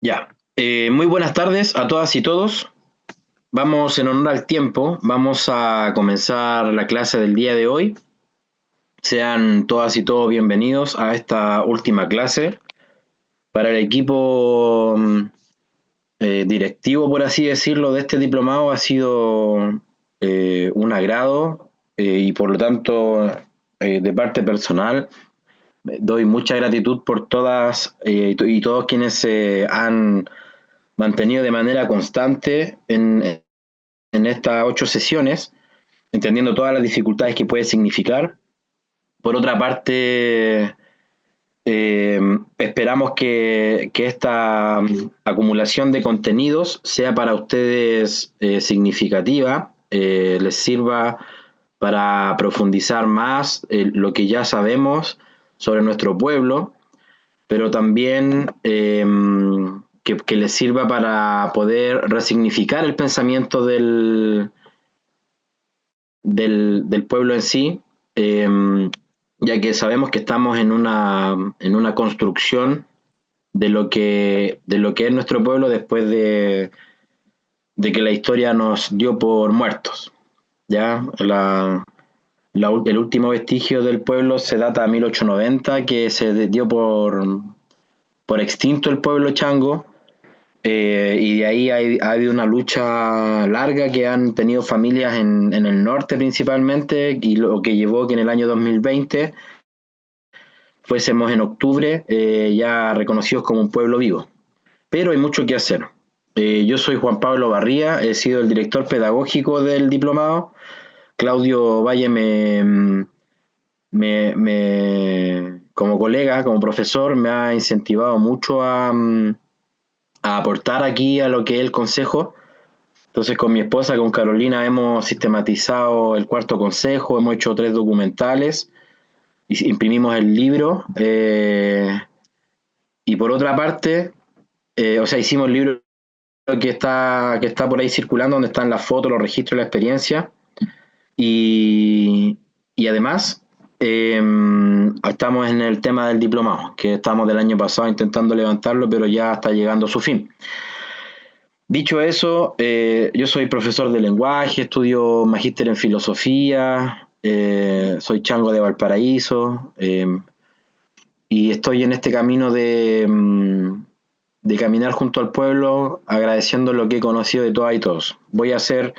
Ya, muy buenas tardes a todas y todos. Vamos en honor al tiempo, vamos a comenzar la clase del día de hoy. Sean todas y todos bienvenidos a esta última clase. Para el equipo directivo, por así decirlo, de este diplomado ha sido un agrado y por lo tanto, de parte personal, doy mucha gratitud por todas y todos quienes se han mantenido de manera constante en estas 8 sesiones, entendiendo todas las dificultades que puede significar. Por otra parte, esperamos que esta acumulación de contenidos sea para ustedes significativa, les sirva para profundizar más lo que ya sabemos sobre nuestro pueblo, pero también que les sirva para poder resignificar el pensamiento del pueblo en sí, ya que sabemos que estamos en una construcción de lo que es nuestro pueblo después de que la historia nos dio por muertos. ¿Ya? El último vestigio del pueblo se data a 1890, que se dio por extinto el pueblo chango. Y de ahí ha habido una lucha larga que han tenido familias en el norte principalmente, y lo que llevó que en el año 2020 fuésemos en octubre ya reconocidos como un pueblo vivo. Pero hay mucho que hacer. Yo soy Juan Pablo Barría, he sido el director pedagógico del diplomado. Claudio Valle como colega, como profesor, me ha incentivado mucho a aportar aquí a lo que es el consejo. Entonces, con mi esposa, con Carolina, hemos sistematizado el cuarto consejo, hemos hecho 3 documentales, imprimimos el libro, y por otra parte, o sea, hicimos el libro que está por ahí circulando, donde están las fotos, los registros, la experiencia, y, y además estamos en el tema del diplomado, que estamos del año pasado intentando levantarlo, pero ya está llegando a su fin. Dicho eso, yo soy profesor de lenguaje, estudio magíster en filosofía, soy chango de Valparaíso, y estoy en este camino de caminar junto al pueblo, agradeciendo lo que he conocido de todas y todos. Voy a ser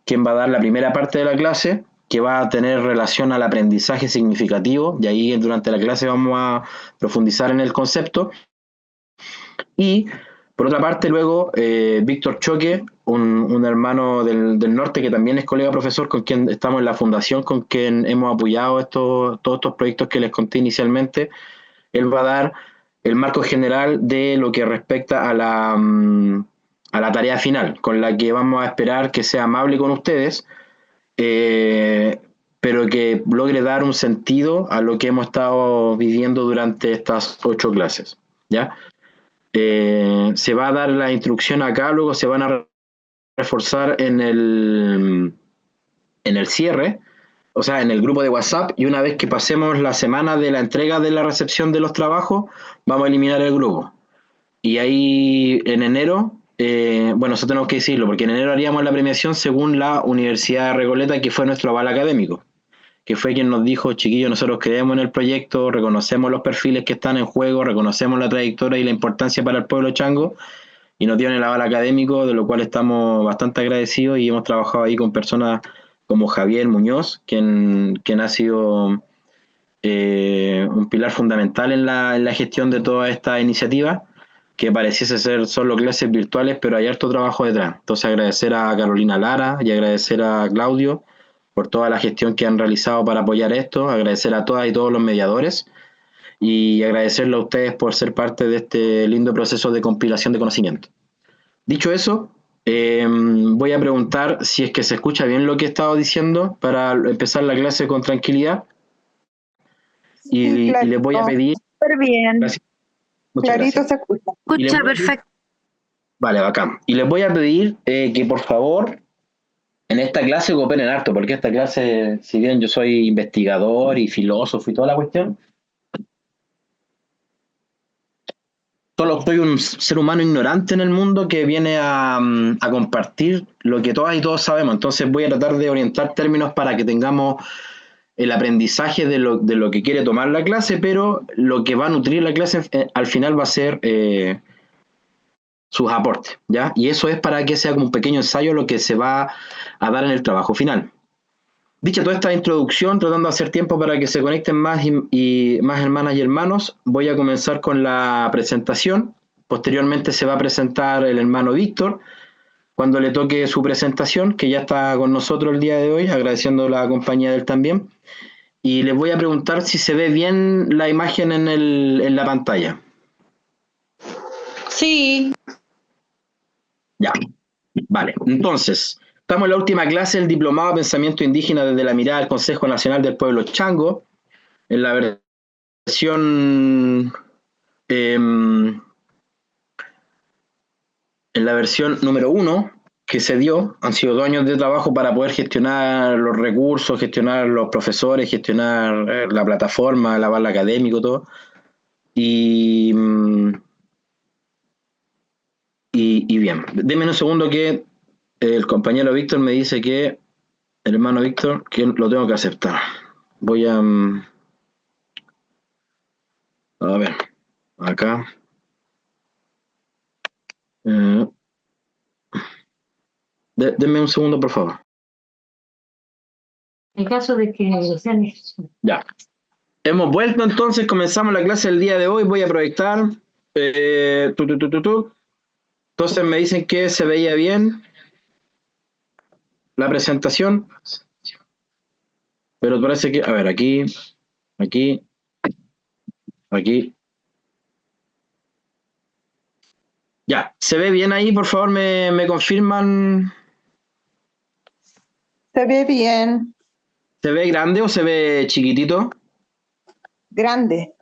quien va a dar la primera parte de la clase, que va a tener relación al aprendizaje significativo, y ahí durante la clase vamos a profundizar en el concepto. Y por otra parte, luego, Víctor Choque, un hermano del norte que también es colega profesor, con quien estamos en la fundación, con quien hemos apoyado todos estos proyectos que les conté inicialmente. Él va a dar el marco general de lo que respecta a la tarea final, con la que vamos a esperar que sea amable con ustedes, eh, pero que logre dar un sentido a lo que hemos estado viviendo durante estas 8 clases. ¿Ya? Se va a dar la instrucción acá, luego se van a reforzar en el cierre, o sea, en el grupo de WhatsApp, y una vez que pasemos la semana de la entrega de la recepción de los trabajos, vamos a eliminar el grupo. Y ahí en enero, bueno, eso tenemos que decirlo, porque en enero haríamos la premiación según la Universidad de Recoleta, que fue nuestro aval académico, que fue quien nos dijo: chiquillos, nosotros creemos en el proyecto, reconocemos los perfiles que están en juego, reconocemos la trayectoria y la importancia para el pueblo chango, y nos dieron el aval académico, de lo cual estamos bastante agradecidos, y hemos trabajado ahí con personas como Javier Muñoz, quien ha sido un pilar fundamental en la gestión de toda esta iniciativa, que pareciese ser solo clases virtuales, pero hay harto trabajo detrás. Entonces, agradecer a Carolina Lara y agradecer a Claudio por toda la gestión que han realizado para apoyar esto, agradecer a todas y todos los mediadores, y agradecerle a ustedes por ser parte de este lindo proceso de compilación de conocimiento. Dicho eso, voy a preguntar si es que se escucha bien lo que he estado diciendo para empezar la clase con tranquilidad, Sí, y les voy a clarito, pedir, súper bien, gracias, muchas clarito gracias. se escucha. Y les Escucha voy a pedir, perfecto. vale, bacán. Y les voy a pedir que por favor en esta clase cooperen harto, porque esta clase, si bien yo soy investigador y filósofo y toda la cuestión, Solo soy un ser humano ignorante en el mundo que viene a compartir lo que todas y todos sabemos. Entonces voy a tratar de orientar términos para que tengamos el aprendizaje de lo que quiere tomar la clase, pero lo que va a nutrir la clase al final va a ser sus aportes, ¿ya? Y eso es para que sea como un pequeño ensayo lo que se va a dar en el trabajo final. Dicha toda esta introducción, tratando de hacer tiempo para que se conecten más y más hermanas y hermanos, voy a comenzar con la presentación. Posteriormente se va a presentar el hermano Víctor, cuando le toque su presentación, que ya está con nosotros el día de hoy, agradeciendo la compañía de él también. Y les voy a preguntar si se ve bien la imagen en la pantalla. Sí. Ya, vale. Entonces, estamos en la última clase del Diplomado de Pensamiento Indígena desde la mirada del Consejo Nacional del Pueblo Chango, en la versión número 1 que se dio. Han sido 2 años de trabajo para poder gestionar los recursos, gestionar los profesores, gestionar la plataforma, el aval académico, todo. Y bien, denme un segundo que el compañero Víctor me dice que, el hermano Víctor, que lo tengo que aceptar. Voy a ver, acá. Denme un segundo, por favor. En caso de que sean... Ya. Hemos vuelto entonces, comenzamos la clase del día de hoy. Voy a proyectar. Entonces me dicen que se veía bien la presentación. Pero parece que, a ver, aquí. Ya, ¿se ve bien ahí? Por favor, me confirman. Se ve bien. ¿Se ve grande o se ve chiquitito? Grande.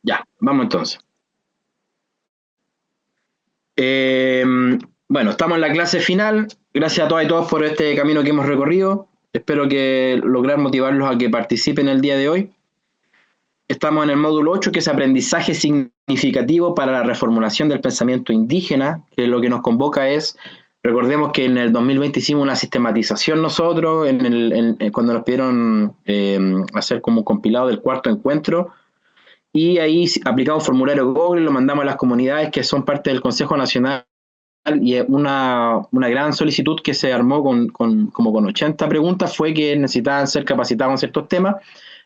Ya, vamos entonces. Bueno, estamos en la clase final. Gracias a todas y todos por este camino que hemos recorrido. Espero que lograr motivarlos a que participen el día de hoy. Estamos en el módulo 8, que es aprendizaje significativo para la reformulación del pensamiento indígena, que lo que nos convoca es, recordemos que en el 2020 hicimos una sistematización nosotros, cuando nos pidieron hacer como un compilado del 4º encuentro, y ahí aplicamos formulario Google y lo mandamos a las comunidades que son parte del Consejo Nacional, y una gran solicitud que se armó como con 80 preguntas fue que necesitaban ser capacitados en ciertos temas,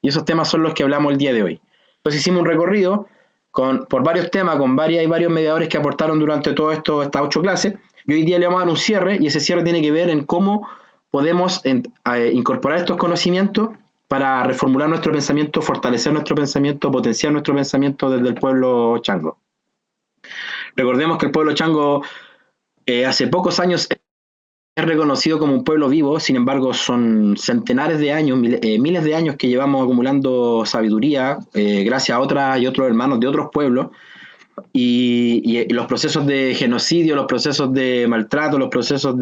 y esos temas son los que hablamos el día de hoy. Entonces hicimos un recorrido por varios temas, con varios mediadores que aportaron durante todo esto, estas 8 clases, y hoy día le vamos a dar un cierre, y ese cierre tiene que ver en cómo podemos incorporar estos conocimientos para reformular nuestro pensamiento, fortalecer nuestro pensamiento, potenciar nuestro pensamiento desde el pueblo chango. Recordemos que el pueblo chango hace pocos años es reconocido como un pueblo vivo, sin embargo son centenares de años, miles de años que llevamos acumulando sabiduría gracias a otras y otros hermanos de otros pueblos, y los procesos de genocidio, los procesos de maltrato, los procesos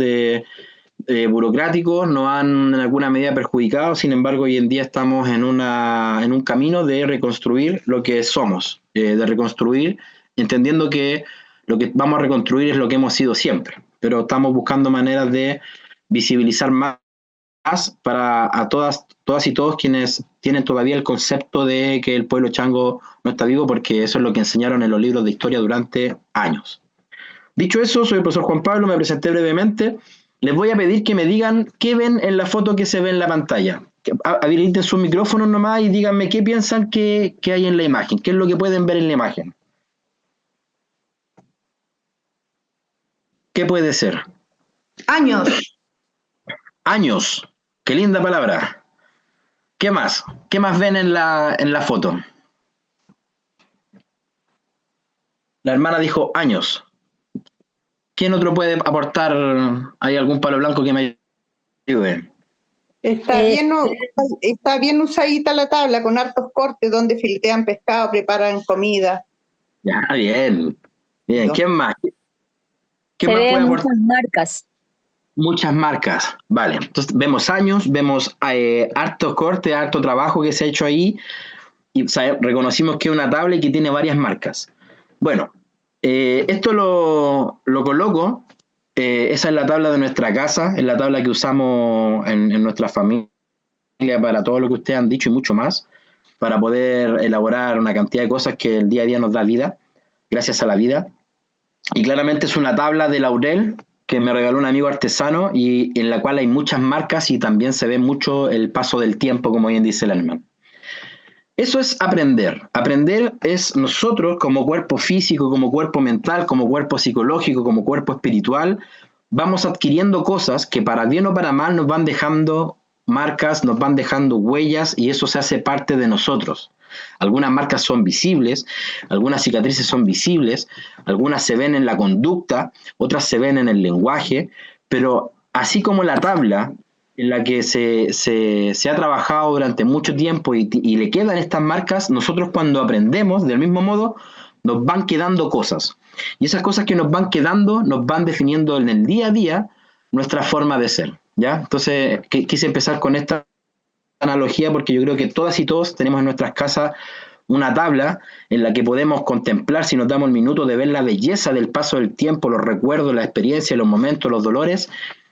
burocráticos nos han en alguna medida perjudicado. Sin embargo, hoy en día estamos en un camino de reconstruir lo que somos, de reconstruir, entendiendo que lo que vamos a reconstruir es lo que hemos sido siempre, pero estamos buscando maneras de visibilizar más para a todas y todos quienes tienen todavía el concepto de que el pueblo chango no está vivo, porque eso es lo que enseñaron en los libros de historia durante años. Dicho eso, soy el profesor Juan Pablo, me presenté brevemente. Les voy a pedir que me digan qué ven en la foto que se ve en la pantalla. Habiliten sus micrófonos nomás y díganme qué piensan que hay en la imagen, qué es lo que pueden ver en la imagen. ¿Qué puede ser? Años. Años. Qué linda palabra. ¿Qué más? ¿Qué más ven en la foto? La hermana dijo años. ¿Quién otro puede aportar? ¿Hay algún palo blanco que me ayude? Está bien usadita la tabla, con hartos cortes donde filetean pescado, preparan comida. Ya, bien. Bien, ¿quién más? ¿Qué Se más ven puede muchas aportar? marcas. Muchas marcas, vale. Entonces vemos años, vemos harto corte, harto trabajo que se ha hecho ahí, y reconocimos que es una tabla y que tiene varias marcas. Bueno, Esto lo coloco, esa es la tabla de nuestra casa, es la tabla que usamos en nuestra familia para todo lo que ustedes han dicho y mucho más, para poder elaborar una cantidad de cosas que el día a día nos da vida, gracias a la vida. Y claramente es una tabla de laurel que me regaló un amigo artesano y en la cual hay muchas marcas y también se ve mucho el paso del tiempo, como bien dice el alemán. Eso es aprender. Aprender es nosotros como cuerpo físico, como cuerpo mental, como cuerpo psicológico, como cuerpo espiritual, vamos adquiriendo cosas que para bien o para mal nos van dejando marcas, nos van dejando huellas y eso se hace parte de nosotros. Algunas marcas son visibles, algunas cicatrices son visibles, algunas se ven en la conducta, otras se ven en el lenguaje, pero así como la tabla en la que se ha trabajado durante mucho tiempo y le quedan estas marcas, nosotros cuando aprendemos, del mismo modo, nos van quedando cosas. Y esas cosas que nos van quedando nos van definiendo en el día a día nuestra forma de ser. ¿Ya? Entonces, quise empezar con esta analogía porque yo creo que todas y todos tenemos en nuestras casas una tabla en la que podemos contemplar, si nos damos el minuto, de ver la belleza del paso del tiempo, los recuerdos, la experiencia, los momentos, los dolores.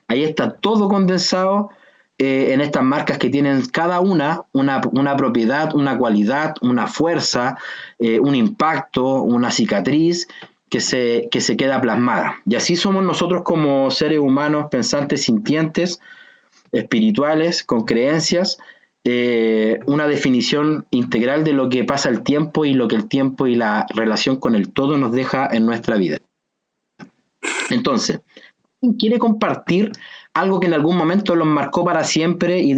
Ahí está todo condensado en estas marcas que tienen cada una propiedad, una cualidad, una fuerza, un impacto, una cicatriz que se queda plasmada. Y así somos nosotros como seres humanos, pensantes, sintientes, espirituales, con creencias, una definición integral de lo que pasa el tiempo y lo que el tiempo y la relación con el todo nos deja en nuestra vida. Entonces, ¿quién quiere compartir algo que en algún momento los marcó para siempre y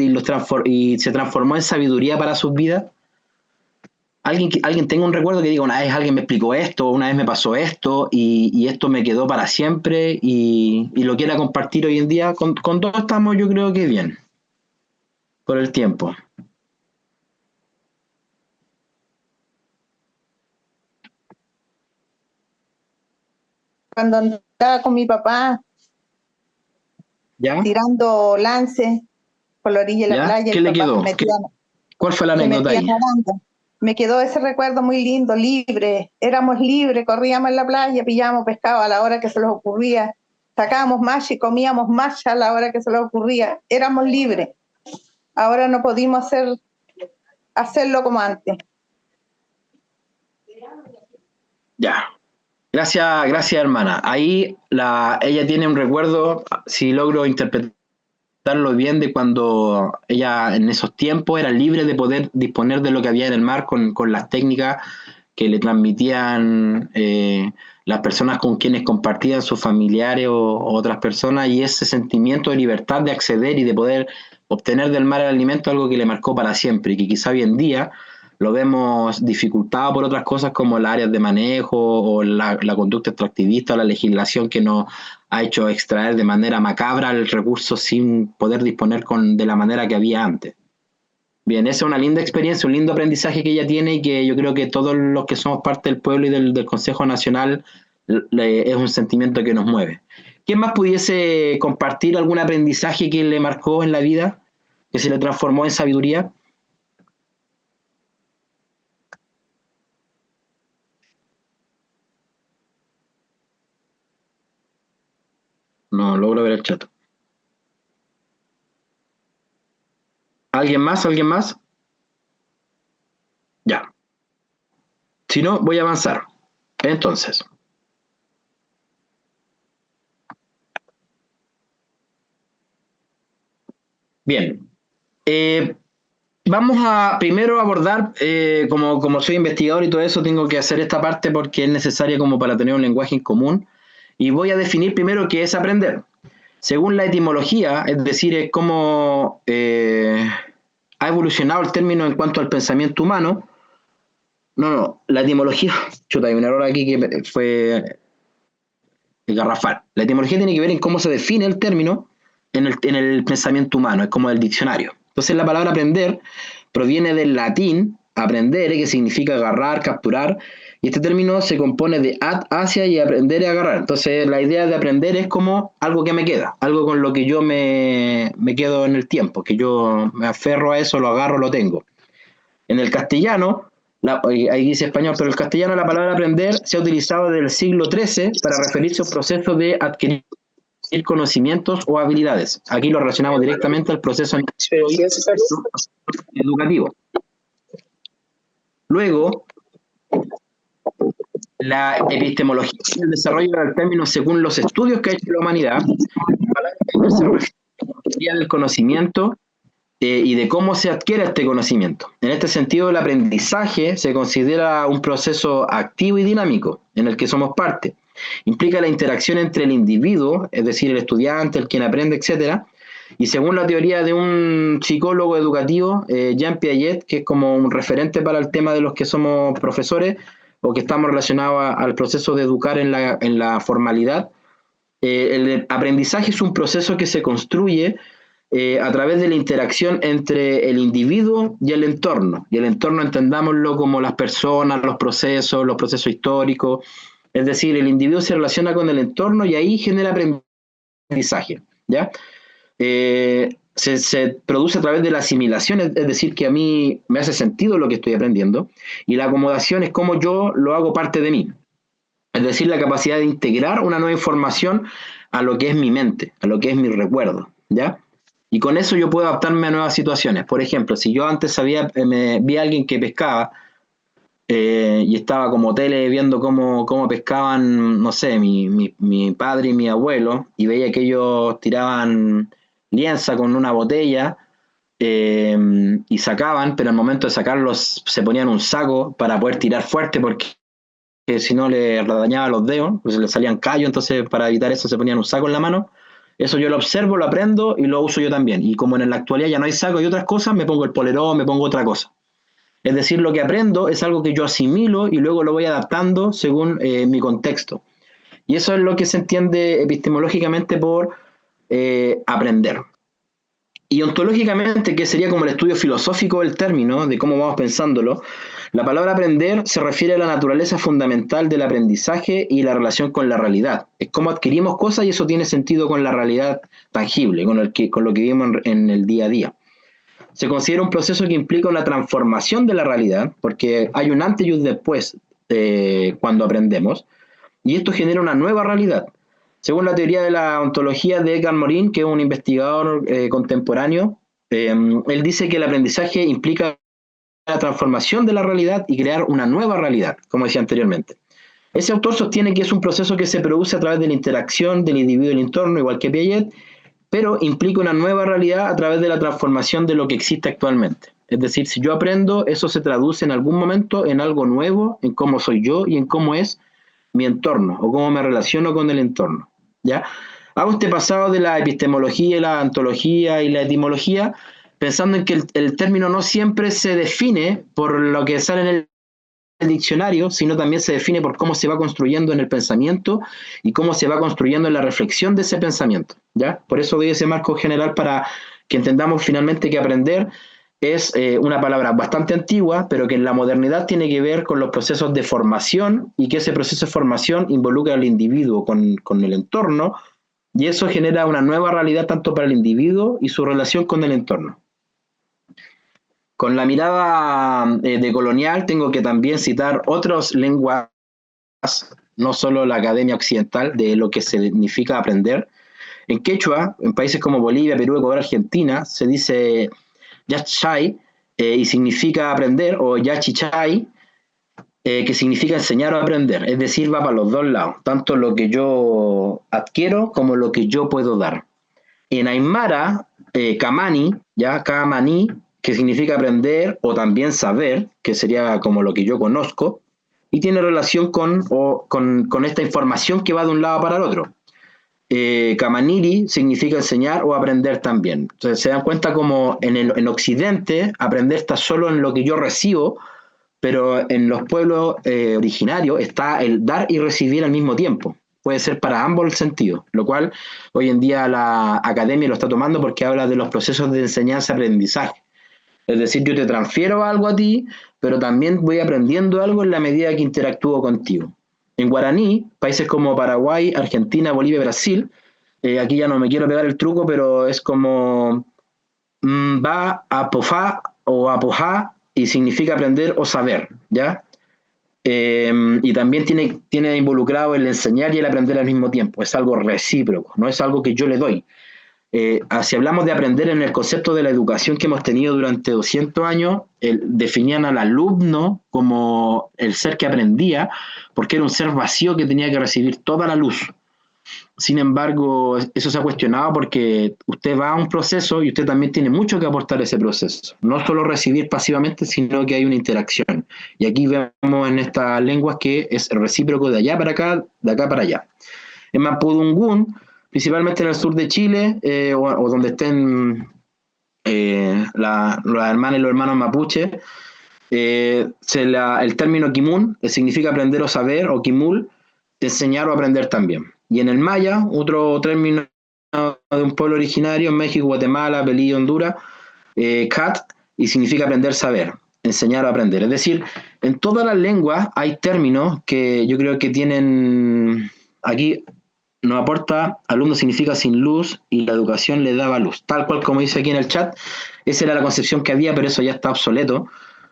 se transformó en sabiduría para sus vidas? ¿Alguien tenga un recuerdo que diga, una vez alguien me explicó esto, una vez me pasó esto y esto me quedó para siempre y lo quiera compartir hoy en día? Con todo estamos, yo creo que bien, por el tiempo. Cuando andaba con mi papá ¿Ya? tirando lances por la orilla de la ¿Ya? playa, ¿Qué mi le papá quedó? ¿Cuál fue la se anécdota metía ahí? nadando. Me quedó ese recuerdo muy lindo, libre. Éramos libres, corríamos en la playa, pillábamos pescado a la hora que se nos ocurría, sacábamos más y comíamos más a la hora que se nos ocurría. Éramos libres. Ahora no pudimos hacerlo como antes. Ya. Gracias, hermana. Ahí ella tiene un recuerdo, si logro interpretarlo bien, de cuando ella en esos tiempos era libre de poder disponer de lo que había en el mar con las técnicas que le transmitían las personas con quienes compartían, sus familiares o otras personas, y ese sentimiento de libertad de acceder y de poder obtener del mar el alimento, algo que le marcó para siempre y que quizá hoy en día lo vemos dificultado por otras cosas como las áreas de manejo o la conducta extractivista o la legislación que nos ha hecho extraer de manera macabra el recurso sin poder disponer de la manera que había antes. Bien, esa es una linda experiencia, un lindo aprendizaje que ella tiene y que yo creo que todos los que somos parte del pueblo y del Consejo Nacional es un sentimiento que nos mueve. ¿Quién más pudiese compartir algún aprendizaje que le marcó en la vida, que se le transformó en sabiduría? No logro ver el chat. ¿Alguien más? ¿Alguien más? Ya. Si no, voy a avanzar. Entonces. Bien. Vamos a primero abordar, como soy investigador y todo eso, tengo que hacer esta parte porque es necesaria como para tener un lenguaje en común. Y voy a definir primero qué es aprender. Según la etimología, es decir, es cómo ha evolucionado el término en cuanto al pensamiento humano. No, la etimología, chuta, hay un error aquí que fue el garrafal. La etimología tiene que ver en cómo se define el término en el pensamiento humano, es como el diccionario. Entonces la palabra aprender proviene del latín aprendere, que significa agarrar, capturar, y este término se compone de ad, hacia y aprender y agarrar. Entonces la idea de aprender es como algo que me queda, algo con lo que yo me quedo en el tiempo, que yo me aferro a eso, lo agarro, lo tengo. En el castellano, Ahí dice español, pero el castellano, la palabra aprender se ha utilizado desde el siglo XIII para referirse a un proceso de adquirir conocimientos o habilidades. Aquí lo relacionamos directamente al proceso educativo. Luego, la epistemología y el desarrollo del término según los estudios que ha hecho la humanidad, se refiere a la teoría del conocimiento y de cómo se adquiere este conocimiento. En este sentido, el aprendizaje se considera un proceso activo y dinámico en el que somos parte. Implica la interacción entre el individuo, es decir, el estudiante, el quien aprende, etc. Y según la teoría de un psicólogo educativo, Jean Piaget, que es como un referente para el tema de los que somos profesores o que estamos relacionados al proceso de educar en la formalidad, el aprendizaje es un proceso que se construye a través de la interacción entre el individuo y el entorno. Y el entorno entendámoslo como las personas, los procesos históricos. Es decir, el individuo se relaciona con el entorno y ahí genera aprendizaje, ¿ya? Se produce a través de la asimilación, es decir, que a mí me hace sentido lo que estoy aprendiendo, y la acomodación es como yo lo hago parte de mí. Es decir, la capacidad de integrar una nueva información a lo que es mi mente, a lo que es mi recuerdo, ¿ya? Y con eso yo puedo adaptarme a nuevas situaciones. Por ejemplo, si yo antes vi a alguien que pescaba y estaba como tele viendo cómo pescaban, no sé, mi padre y mi abuelo, y veía que ellos tiraban lienza con una botella y sacaban, pero al momento de sacarlos se ponían un saco para poder tirar fuerte porque si no le dañaba los dedos, pues le salían callos, entonces para evitar eso se ponían un saco en la mano. Eso yo lo observo, lo aprendo y lo uso yo también. Y como en la actualidad ya no hay saco y otras cosas, me pongo el polerón, me pongo otra cosa. Es decir, lo que aprendo es algo que yo asimilo y luego lo voy adaptando según mi contexto. Y eso es lo que se entiende epistemológicamente por aprender. Y ontológicamente, que sería como el estudio filosófico del término, de cómo vamos pensándolo, la palabra aprender se refiere a la naturaleza fundamental del aprendizaje y la relación con la realidad. Es cómo adquirimos cosas y eso tiene sentido con la realidad tangible, con lo que vivimos en el día a día. Se considera un proceso que implica una transformación de la realidad, porque hay un antes y un después cuando aprendemos, y esto genera una nueva realidad. Según la teoría de la ontología de Edgar Morin, que es un investigador contemporáneo, él dice que el aprendizaje implica la transformación de la realidad y crear una nueva realidad, como decía anteriormente. Ese autor sostiene que es un proceso que se produce a través de la interacción del individuo y el entorno, igual que Piaget, pero implica una nueva realidad a través de la transformación de lo que existe actualmente. Es decir, si yo aprendo, eso se traduce en algún momento en algo nuevo, en cómo soy yo y en cómo es mi entorno o cómo me relaciono con el entorno, ¿ya? Hago este pasado de la epistemología, la ontología y la etimología, pensando en que el término no siempre se define por lo que sale en el diccionario, sino también se define por cómo se va construyendo en el pensamiento y cómo se va construyendo en la reflexión de ese pensamiento, ¿ya? Por eso doy ese marco general para que entendamos finalmente que aprender es una palabra bastante antigua, pero que en la modernidad tiene que ver con los procesos de formación y que ese proceso de formación involucra al individuo con el entorno y eso genera una nueva realidad tanto para el individuo y su relación con el entorno. Con la mirada decolonial tengo que también citar otras lenguas, no solo la Academia Occidental, de lo que significa aprender. En quechua, en países como Bolivia, Perú, Ecuador, Argentina, se dice yachai, y significa aprender, o yachichai, que significa enseñar o aprender. Es decir, va para los dos lados, tanto lo que yo adquiero como lo que yo puedo dar. En Aymara, kamani, ya kamani, que significa aprender o también saber, que sería como lo que yo conozco, y tiene relación con esta información que va de un lado para el otro. Kamaniri significa enseñar o aprender también. Entonces se dan cuenta como en Occidente aprender está solo en lo que yo recibo, pero en los pueblos originarios está el dar y recibir al mismo tiempo. Puede ser para ambos sentidos, lo cual hoy en día la academia lo está tomando porque habla de los procesos de enseñanza-aprendizaje. Es decir, yo te transfiero algo a ti, pero también voy aprendiendo algo en la medida que interactúo contigo. En guaraní, países como Paraguay, Argentina, Bolivia y Brasil, aquí ya no me quiero pegar el truco, pero es como va a pofá o apojá y significa aprender o saber, ¿ya? Y también tiene involucrado el enseñar y el aprender al mismo tiempo. Es algo recíproco, no es algo que yo le doy. Si hablamos de aprender en el concepto de la educación que hemos tenido durante 200 años, definían al alumno como el ser que aprendía, porque era un ser vacío que tenía que recibir toda la luz. Sin embargo, eso se ha cuestionado porque usted va a un proceso y usted también tiene mucho que aportar a ese proceso. No solo recibir pasivamente, sino que hay una interacción. Y aquí vemos en estas lenguas que es recíproco de allá para acá, de acá para allá. En Mapudungún, principalmente en el sur de Chile, o donde estén las hermanas y los hermanos mapuche, el término kimun significa aprender o saber, o kimul, enseñar o aprender también. Y en el maya, otro término de un pueblo originario, en México, Guatemala, Belice, Honduras, kat, y significa aprender, saber, enseñar o aprender. Es decir, en todas las lenguas hay términos que yo creo que tienen, aquí nos aporta, alumno significa sin luz y la educación le daba luz. Tal cual como dice aquí en el chat, esa era la concepción que había, pero eso ya está obsoleto.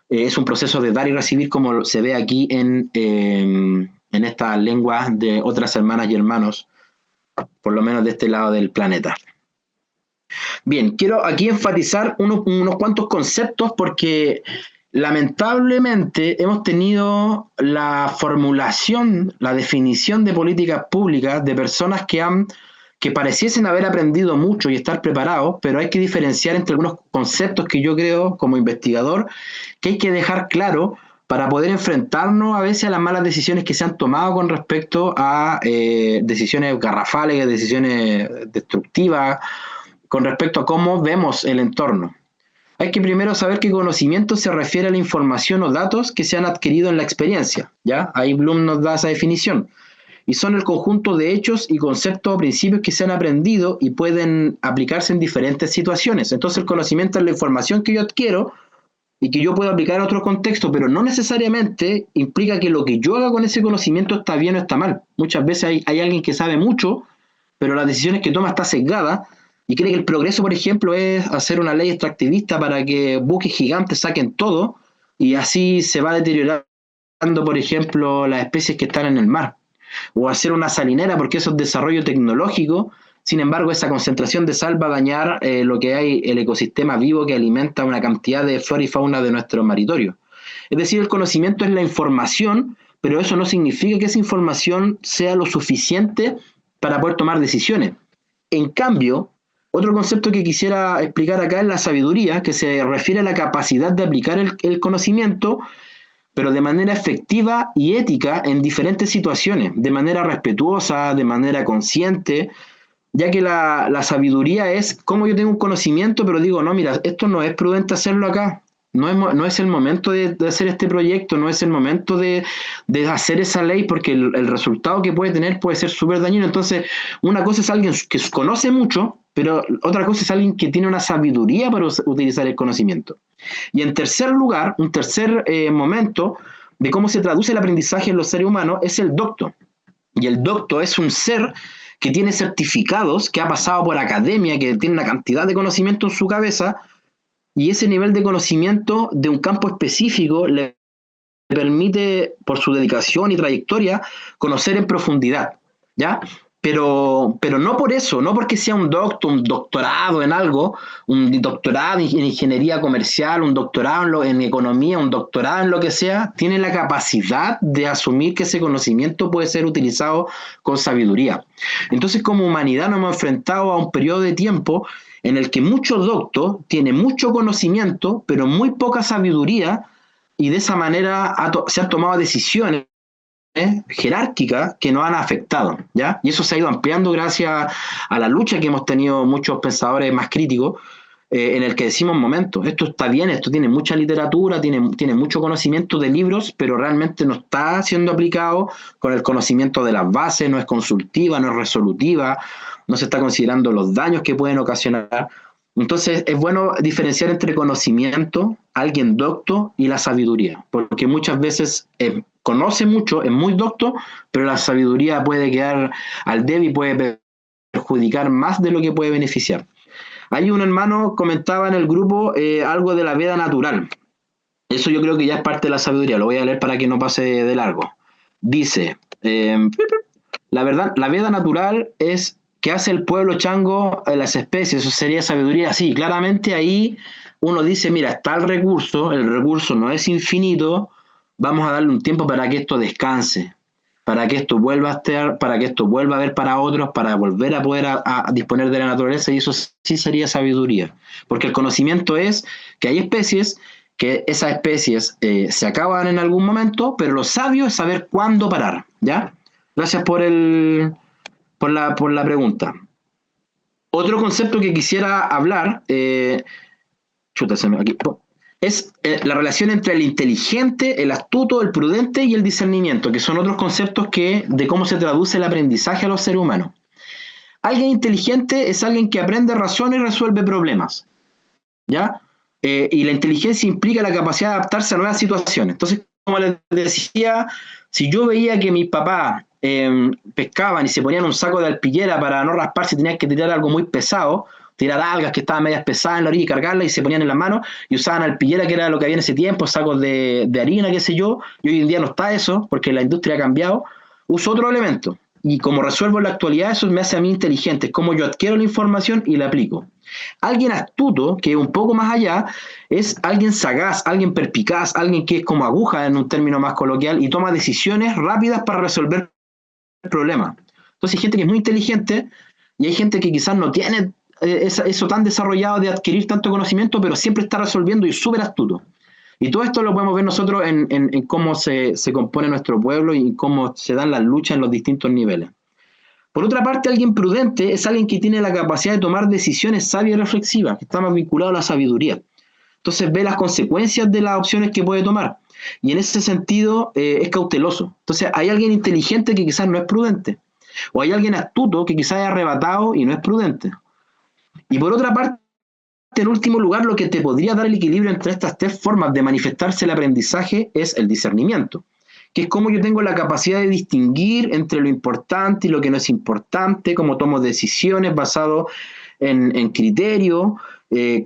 Es un proceso de dar y recibir como se ve aquí en estas lenguas de otras hermanas y hermanos, por lo menos de este lado del planeta. Bien, quiero aquí enfatizar unos cuantos conceptos porque lamentablemente hemos tenido la formulación, la definición de políticas públicas de personas que pareciesen haber aprendido mucho y estar preparados, pero hay que diferenciar entre algunos conceptos que yo creo como investigador que hay que dejar claro para poder enfrentarnos a veces a las malas decisiones que se han tomado con respecto a decisiones garrafales, decisiones destructivas, con respecto a cómo vemos el entorno. Hay que primero saber que conocimiento se refiere a la información o datos que se han adquirido en la experiencia, ¿ya? Ahí Bloom nos da esa definición. Y son el conjunto de hechos y conceptos o principios que se han aprendido y pueden aplicarse en diferentes situaciones. Entonces el conocimiento es la información que yo adquiero y que yo puedo aplicar en otro contexto, pero no necesariamente implica que lo que yo haga con ese conocimiento está bien o está mal. Muchas veces hay alguien que sabe mucho, pero las decisiones que toma está sesgada y cree que el progreso, por ejemplo, es hacer una ley extractivista para que buques gigantes saquen todo y así se va deteriorando, por ejemplo, las especies que están en el mar. O hacer una salinera porque eso es desarrollo tecnológico. Sin embargo, esa concentración de sal va a dañar lo que hay, el ecosistema vivo que alimenta una cantidad de flora y fauna de nuestro maritorio. Es decir, el conocimiento es la información, pero eso no significa que esa información sea lo suficiente para poder tomar decisiones. En cambio, otro concepto que quisiera explicar acá es la sabiduría, que se refiere a la capacidad de aplicar el conocimiento, pero de manera efectiva y ética en diferentes situaciones, de manera respetuosa, de manera consciente, ya que la sabiduría es como yo tengo un conocimiento, pero digo, no, mira, esto no es prudente hacerlo acá, no es el momento de hacer este proyecto, no es el momento de hacer esa ley, porque el resultado que puede tener puede ser súper dañino. Entonces, una cosa es alguien que conoce mucho, pero otra cosa es alguien que tiene una sabiduría para utilizar el conocimiento. Y en tercer lugar, un tercer momento de cómo se traduce el aprendizaje en los seres humanos es el docto. Y el docto es un ser que tiene certificados, que ha pasado por academia, que tiene una cantidad de conocimiento en su cabeza, y ese nivel de conocimiento de un campo específico le permite, por su dedicación y trayectoria, conocer en profundidad, ¿ya? Pero no por eso, no porque sea un doctorado en algo, un doctorado en ingeniería comercial, un doctorado en economía, un doctorado en lo que sea, tiene la capacidad de asumir que ese conocimiento puede ser utilizado con sabiduría. Entonces, como humanidad nos hemos enfrentado a un periodo de tiempo en el que muchos doctos tienen mucho conocimiento, pero muy poca sabiduría, y de esa manera se han tomado decisiones jerárquicas que nos han afectado, ¿ya? Y eso se ha ido ampliando gracias a la lucha que hemos tenido muchos pensadores más críticos, en el que decimos, momento, esto está bien, esto tiene mucha literatura, tiene mucho conocimiento de libros, pero realmente no está siendo aplicado con el conocimiento de las bases, no es consultiva, no es resolutiva, no se está considerando los daños que pueden ocasionar. Entonces es bueno diferenciar entre conocimiento, alguien docto, y la sabiduría, porque muchas veces conoce mucho, es muy docto, pero la sabiduría puede quedar al debe y puede perjudicar más de lo que puede beneficiar. Hay un hermano comentaba en el grupo algo de la veda natural. Eso yo creo que ya es parte de la sabiduría. Lo voy a leer para que no pase de largo. Dice, la verdad, la veda natural es que hace el pueblo chango en las especies. Eso sería sabiduría. Sí, claramente ahí uno dice, mira, está el recurso no es infinito, vamos a darle un tiempo para que esto descanse, para que esto vuelva a estar, para que esto vuelva a haber para otros, para volver a poder a disponer de la naturaleza, y eso sí sería sabiduría. Porque el conocimiento es que hay especies, que esas especies se acaban en algún momento, pero lo sabio es saber cuándo parar, ¿ya? Gracias por la pregunta. Otro concepto que quisiera hablar, aquí, es la relación entre el inteligente, el astuto, el prudente y el discernimiento, que son otros conceptos de cómo se traduce el aprendizaje a los seres humanos. Alguien inteligente es alguien que aprende, razona y resuelve problemas, ¿ya? Y la inteligencia implica la capacidad de adaptarse a nuevas situaciones. Entonces, como les decía, si yo veía que mis papás pescaban y se ponían un saco de alpillera para no rasparse, tenían que tirar algo muy pesado, tirar algas que estaban medias pesadas en la orilla y cargarlas, y se ponían en las manos y usaban alpillera, que era lo que había en ese tiempo, sacos de harina, qué sé yo, y hoy en día no está eso, porque la industria ha cambiado, uso otro elemento. Y como resuelvo en la actualidad, eso me hace a mí inteligente, es como yo adquiero la información y la aplico. Alguien astuto, que es un poco más allá, es alguien sagaz, alguien perspicaz, alguien que es como aguja en un término más coloquial y toma decisiones rápidas para resolver problemas. Entonces hay gente que es muy inteligente y hay gente que quizás no tiene eso tan desarrollado de adquirir tanto conocimiento, pero siempre está resolviendo y es súper astuto. Y todo esto lo podemos ver nosotros en cómo se compone nuestro pueblo y cómo se dan las luchas en los distintos niveles. Por otra parte, alguien prudente es alguien que tiene la capacidad de tomar decisiones sabias y reflexivas, que está más vinculado a la sabiduría. Entonces ve las consecuencias de las opciones que puede tomar. Y en ese sentido es cauteloso. Entonces hay alguien inteligente que quizás no es prudente. O hay alguien astuto que quizás es arrebatado y no es prudente. Y por otra parte, en último lugar, lo que te podría dar el equilibrio entre estas tres formas de manifestarse el aprendizaje es el discernimiento, que es cómo yo tengo la capacidad de distinguir entre lo importante y lo que no es importante, cómo tomo decisiones basado en criterio,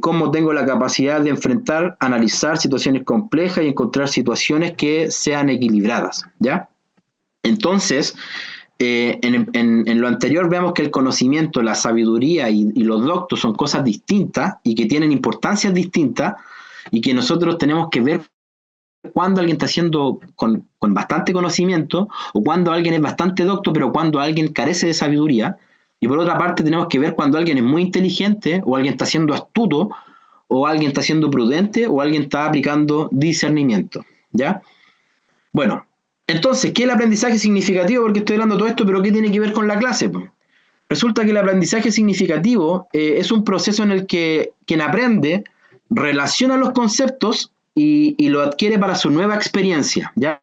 cómo tengo la capacidad de enfrentar, analizar situaciones complejas y encontrar situaciones que sean equilibradas, ¿ya? Entonces, en lo anterior vemos que el conocimiento, la sabiduría y los doctos son cosas distintas y que tienen importancias distintas y que nosotros tenemos que ver cuando alguien está haciendo con bastante conocimiento o cuando alguien es bastante docto, pero cuando alguien carece de sabiduría. Y por otra parte tenemos que ver cuando alguien es muy inteligente o alguien está siendo astuto o alguien está siendo prudente o alguien está aplicando discernimiento, ¿ya? Bueno, entonces, ¿qué es el aprendizaje significativo? Porque estoy hablando de todo esto, pero ¿qué tiene que ver con la clase? Resulta que el aprendizaje significativo es un proceso en el que quien aprende relaciona los conceptos y lo adquiere para su nueva experiencia, ¿ya?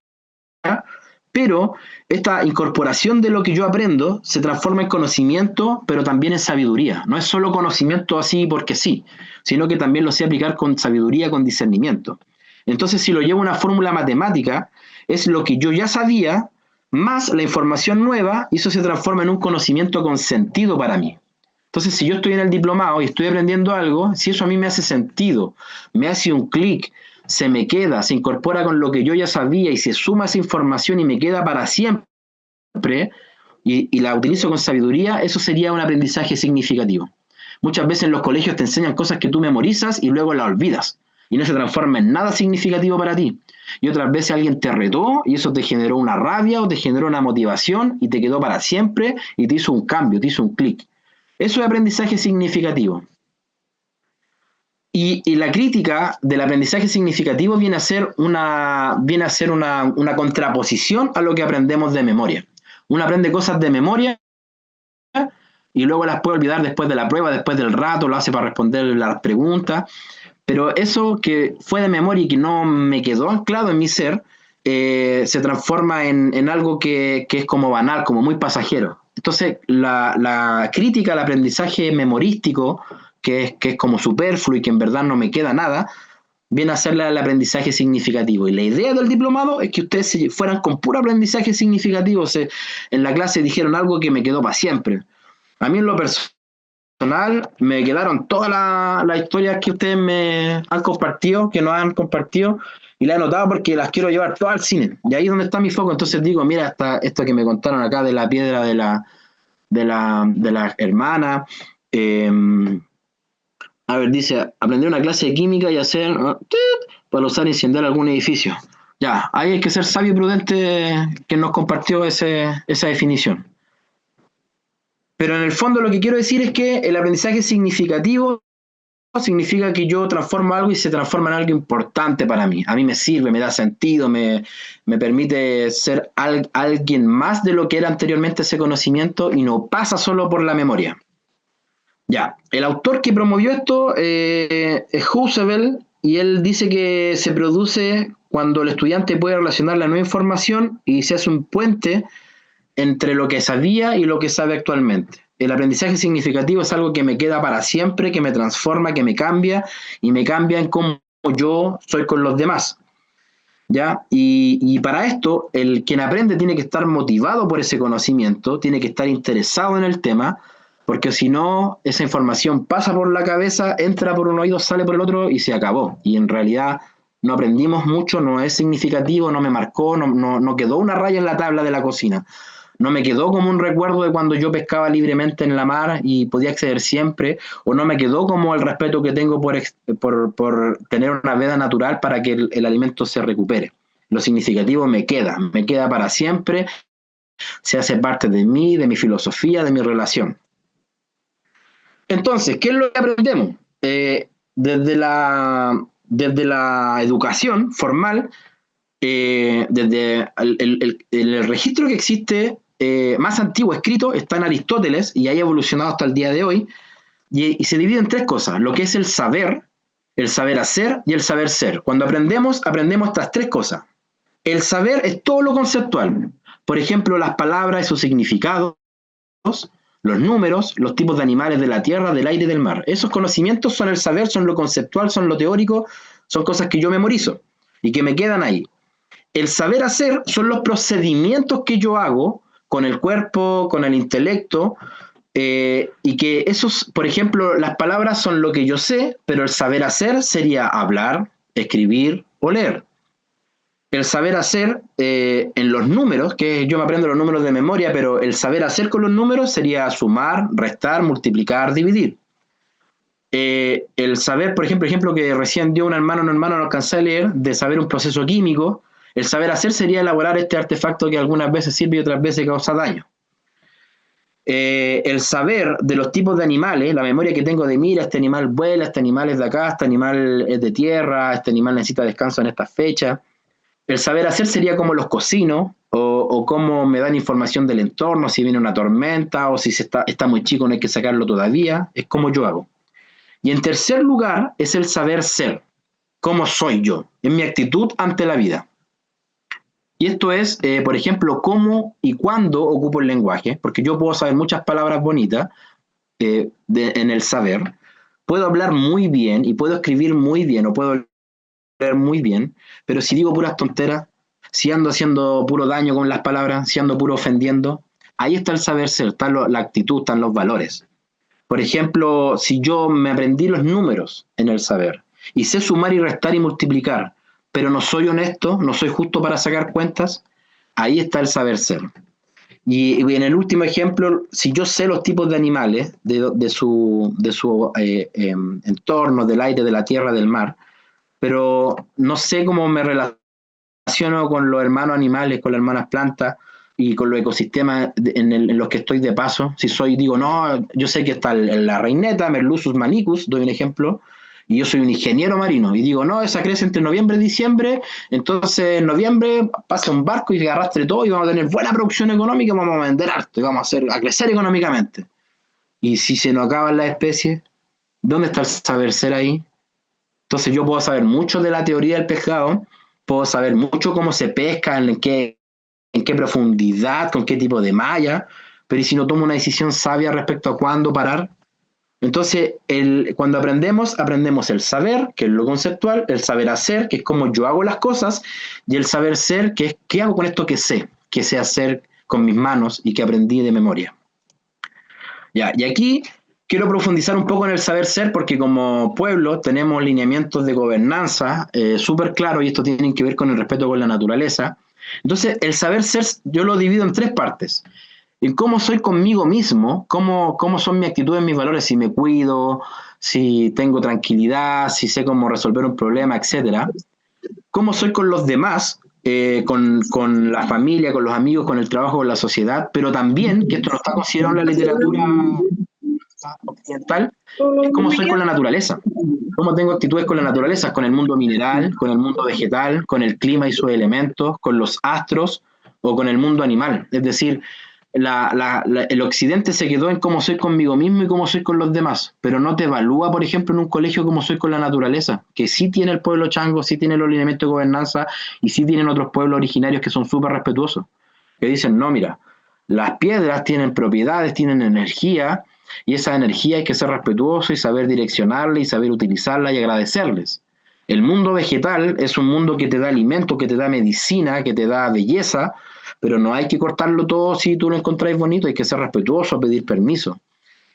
Pero esta incorporación de lo que yo aprendo se transforma en conocimiento, pero también en sabiduría. No es solo conocimiento así porque sí, sino que también lo sé aplicar con sabiduría, con discernimiento. Entonces, si lo llevo a una fórmula matemática, es lo que yo ya sabía, más la información nueva, y eso se transforma en un conocimiento con sentido para mí. Entonces, si yo estoy en el diplomado y estoy aprendiendo algo, si eso a mí me hace sentido, me hace un clic, se me queda, se incorpora con lo que yo ya sabía y se suma esa información y me queda para siempre y la utilizo con sabiduría, eso sería un aprendizaje significativo. Muchas veces en los colegios te enseñan cosas que tú memorizas y luego las olvidas y no se transforma en nada significativo para ti. Y otras veces alguien te retó y eso te generó una rabia o te generó una motivación y te quedó para siempre y te hizo un cambio, te hizo un clic. Eso es aprendizaje significativo. Y la crítica del aprendizaje significativo viene a ser una contraposición a lo que aprendemos de memoria. Uno aprende cosas de memoria y luego las puede olvidar después de la prueba, después del rato, lo hace para responder las preguntas. Pero eso que fue de memoria y que no me quedó anclado en mi ser, se transforma en algo que es como banal, como muy pasajero. Entonces, la crítica al aprendizaje memorístico, que es como superfluo y que en verdad no me queda nada, viene a ser el aprendizaje significativo. Y la idea del diplomado es que ustedes se fueran con puro aprendizaje significativo. En la clase dijeron algo que me quedó para siempre. A mí en lo personal me quedaron todas las historias que ustedes me han compartido, que nos han compartido, y las he anotado porque las quiero llevar todas al cine. Y ahí es donde está mi foco. Entonces digo, mira, esto que me contaron acá de la piedra de la hermana. A ver, dice, aprender una clase de química y hacer para usar e incendiar algún edificio. Ya, ahí hay que ser sabio y prudente que nos compartió esa definición. Pero en el fondo lo que quiero decir es que el aprendizaje significativo significa que yo transformo algo y se transforma en algo importante para mí. A mí me sirve, me da sentido, me permite ser alguien más de lo que era anteriormente ese conocimiento y no pasa solo por la memoria. Ya, el autor que promovió esto es Husserl, y él dice que se produce cuando el estudiante puede relacionar la nueva información y se hace un puente entre lo que sabía y lo que sabe actualmente. El aprendizaje significativo es algo que me queda para siempre, que me transforma, que me cambia, y me cambia en cómo yo soy con los demás. ¿Ya? Y para esto, quien aprende tiene que estar motivado por ese conocimiento, tiene que estar interesado en el tema, porque si no, esa información pasa por la cabeza, entra por un oído, sale por el otro y se acabó. Y en realidad no aprendimos mucho, no es significativo, no me marcó, no quedó una raya en la tabla de la cocina. No me quedó como un recuerdo de cuando yo pescaba libremente en la mar y podía acceder siempre, o no me quedó como el respeto que tengo por tener una veda natural para que el alimento se recupere. Lo significativo me queda para siempre, se hace parte de mí, de mi filosofía, de mi relación. Entonces, ¿qué es lo que aprendemos? Desde la educación formal, desde el registro que existe más antiguo escrito está en Aristóteles y ha evolucionado hasta el día de hoy, y se divide en tres cosas: lo que es el saber hacer y el saber ser. Cuando aprendemos estas tres cosas. El saber es todo lo conceptual, por ejemplo, las palabras y sus significados, los números, los tipos de animales de la tierra, del aire y del mar. Esos conocimientos son el saber, son lo conceptual, son lo teórico, son cosas que yo memorizo y que me quedan ahí. El saber hacer son los procedimientos que yo hago con el cuerpo, con el intelecto, y que esos, por ejemplo, las palabras son lo que yo sé, pero el saber hacer sería hablar, escribir o leer. El saber hacer en los números, que yo me aprendo los números de memoria, pero el saber hacer con los números sería sumar, restar, multiplicar, dividir. El saber, por ejemplo que recién dio un hermano, no alcancé a leer, de saber un proceso químico. El saber hacer sería elaborar este artefacto que algunas veces sirve y otras veces causa daño. El saber de los tipos de animales, la memoria que tengo de mira, este animal vuela, este animal es de acá, este animal es de tierra, este animal necesita descanso en estas fechas. El saber hacer sería cómo los cocino, o cómo me dan información del entorno, si viene una tormenta, o si está muy chico, no hay que sacarlo todavía, es como yo hago. Y en tercer lugar es el saber ser, cómo soy yo, en mi actitud ante la vida. Y esto es, por ejemplo, cómo y cuándo ocupo el lenguaje, porque yo puedo saber muchas palabras bonitas en el saber, puedo hablar muy bien y puedo escribir muy bien o puedo leer muy bien, pero si digo puras tonteras, si ando haciendo puro daño con las palabras, si ando puro ofendiendo, ahí está el saber ser, está la actitud, están los valores. Por ejemplo, si yo me aprendí los números en el saber y sé sumar y restar y multiplicar, pero no soy honesto, no soy justo para sacar cuentas, ahí está el saber ser. Y en el último ejemplo, si yo sé los tipos de animales, de su entorno, del aire, de la tierra, del mar, pero no sé cómo me relaciono con los hermanos animales, con las hermanas plantas y con los ecosistemas en los que estoy de paso. Si digo, no, yo sé que está la reineta, Merluzus manicus, doy un ejemplo, y yo soy un ingeniero marino, y digo, no, esa crece entre noviembre y diciembre, entonces en noviembre pasa un barco y arrastre todo y vamos a tener buena producción económica, vamos a vender harto y vamos a crecer económicamente. Y si se nos acaban las especies, ¿dónde está el saber ser ahí? Entonces yo puedo saber mucho de la teoría del pescado, puedo saber mucho cómo se pesca, en qué profundidad, con qué tipo de malla, pero ¿y si no tomo una decisión sabia respecto a cuándo parar? Entonces, cuando aprendemos el saber, que es lo conceptual, el saber hacer, que es cómo yo hago las cosas, y el saber ser, que es qué hago con esto que sé hacer con mis manos y que aprendí de memoria. Ya, y aquí quiero profundizar un poco en el saber ser, porque como pueblo tenemos lineamientos de gobernanza súper claros, y esto tiene que ver con el respeto con la naturaleza. Entonces, el saber ser yo lo divido en 3 partes. En cómo soy conmigo mismo, cómo son mis actitudes, mis valores, si me cuido, si tengo tranquilidad, si sé cómo resolver un problema, etcétera. Cómo soy con los demás, con la familia, con los amigos, con el trabajo, con la sociedad, pero también, que esto no está considerado en la literatura occidental, es cómo soy con la naturaleza. Cómo tengo actitudes con la naturaleza, con el mundo mineral, con el mundo vegetal, con el clima y sus elementos, con los astros o con el mundo animal. Es decir, el occidente se quedó en cómo soy conmigo mismo y cómo soy con los demás, pero no te evalúa, por ejemplo, en un colegio cómo soy con la naturaleza, que sí tiene el pueblo chango, sí tiene los lineamientos de gobernanza y sí tienen otros pueblos originarios que son súper respetuosos, que dicen, no, mira, las piedras tienen propiedades, tienen energía, y esa energía hay que ser respetuoso y saber direccionarla y saber utilizarla y agradecerles. El mundo vegetal es un mundo que te da alimento, que te da medicina, que te da belleza, pero no hay que cortarlo todo si tú lo encontráis bonito, hay que ser respetuoso, pedir permiso.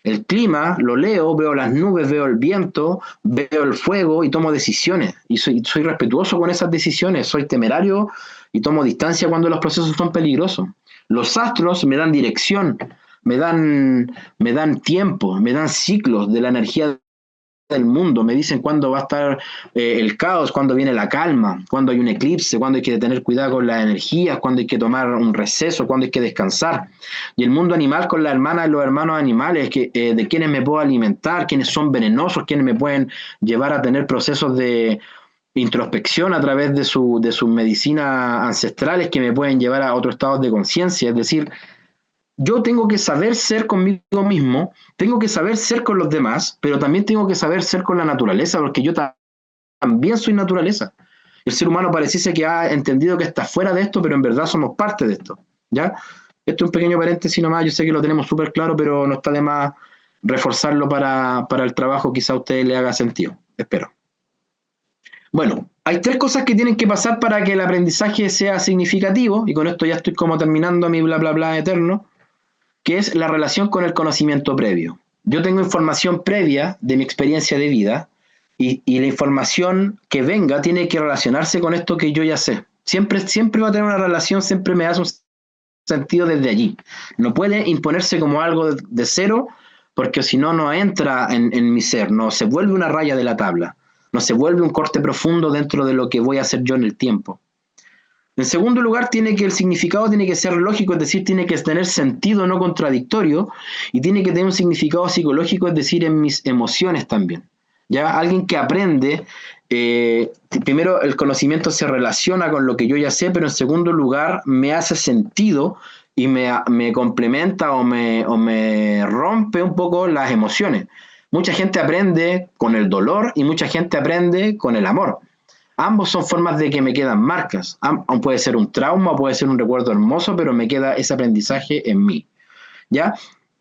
El clima, lo leo, veo las nubes, veo el viento, veo el fuego y tomo decisiones. Y soy respetuoso con esas decisiones, soy temerario y tomo distancia cuando los procesos son peligrosos. Los astros me dan dirección, me dan tiempo, me dan ciclos de la energía del mundo, me dicen cuándo va a estar el caos, cuándo viene la calma, cuándo hay un eclipse, cuándo hay que tener cuidado con las energías, cuándo hay que tomar un receso, cuándo hay que descansar. Y el mundo animal con las hermanas y los hermanos animales, de quienes me puedo alimentar, quienes son venenosos, quienes me pueden llevar a tener procesos de introspección a través de sus medicinas ancestrales que me pueden llevar a otros estados de conciencia. Es decir, yo tengo que saber ser conmigo mismo, tengo que saber ser con los demás, pero también tengo que saber ser con la naturaleza, porque yo también soy naturaleza. El ser humano pareciese que ha entendido que está fuera de esto, pero en verdad somos parte de esto, ¿ya? Esto es un pequeño paréntesis nomás, yo sé que lo tenemos súper claro, pero no está de más reforzarlo para el trabajo, quizá a ustedes les haga sentido, espero. Bueno, hay 3 cosas que tienen que pasar para que el aprendizaje sea significativo, y con esto ya estoy como terminando mi bla bla bla eterno, que es la relación con el conocimiento previo. Yo tengo información previa de mi experiencia de vida y la información que venga tiene que relacionarse con esto que yo ya sé. Siempre va a tener una relación, siempre me hace un sentido desde allí. No puede imponerse como algo de cero, porque si no, no entra en mi ser, no se vuelve una raya de la tabla, no se vuelve un corte profundo dentro de lo que voy a hacer yo en el tiempo. En segundo lugar, el significado tiene que ser lógico, es decir, tiene que tener sentido no contradictorio y tiene que tener un significado psicológico, es decir, en mis emociones también. ¿Ya? Alguien que aprende, primero el conocimiento se relaciona con lo que yo ya sé, pero en segundo lugar me hace sentido y me complementa o me rompe un poco las emociones. Mucha gente aprende con el dolor y mucha gente aprende con el amor. Ambos son formas de que me quedan marcas. Puede ser un trauma, puede ser un recuerdo hermoso, pero me queda ese aprendizaje en mí. ¿Ya?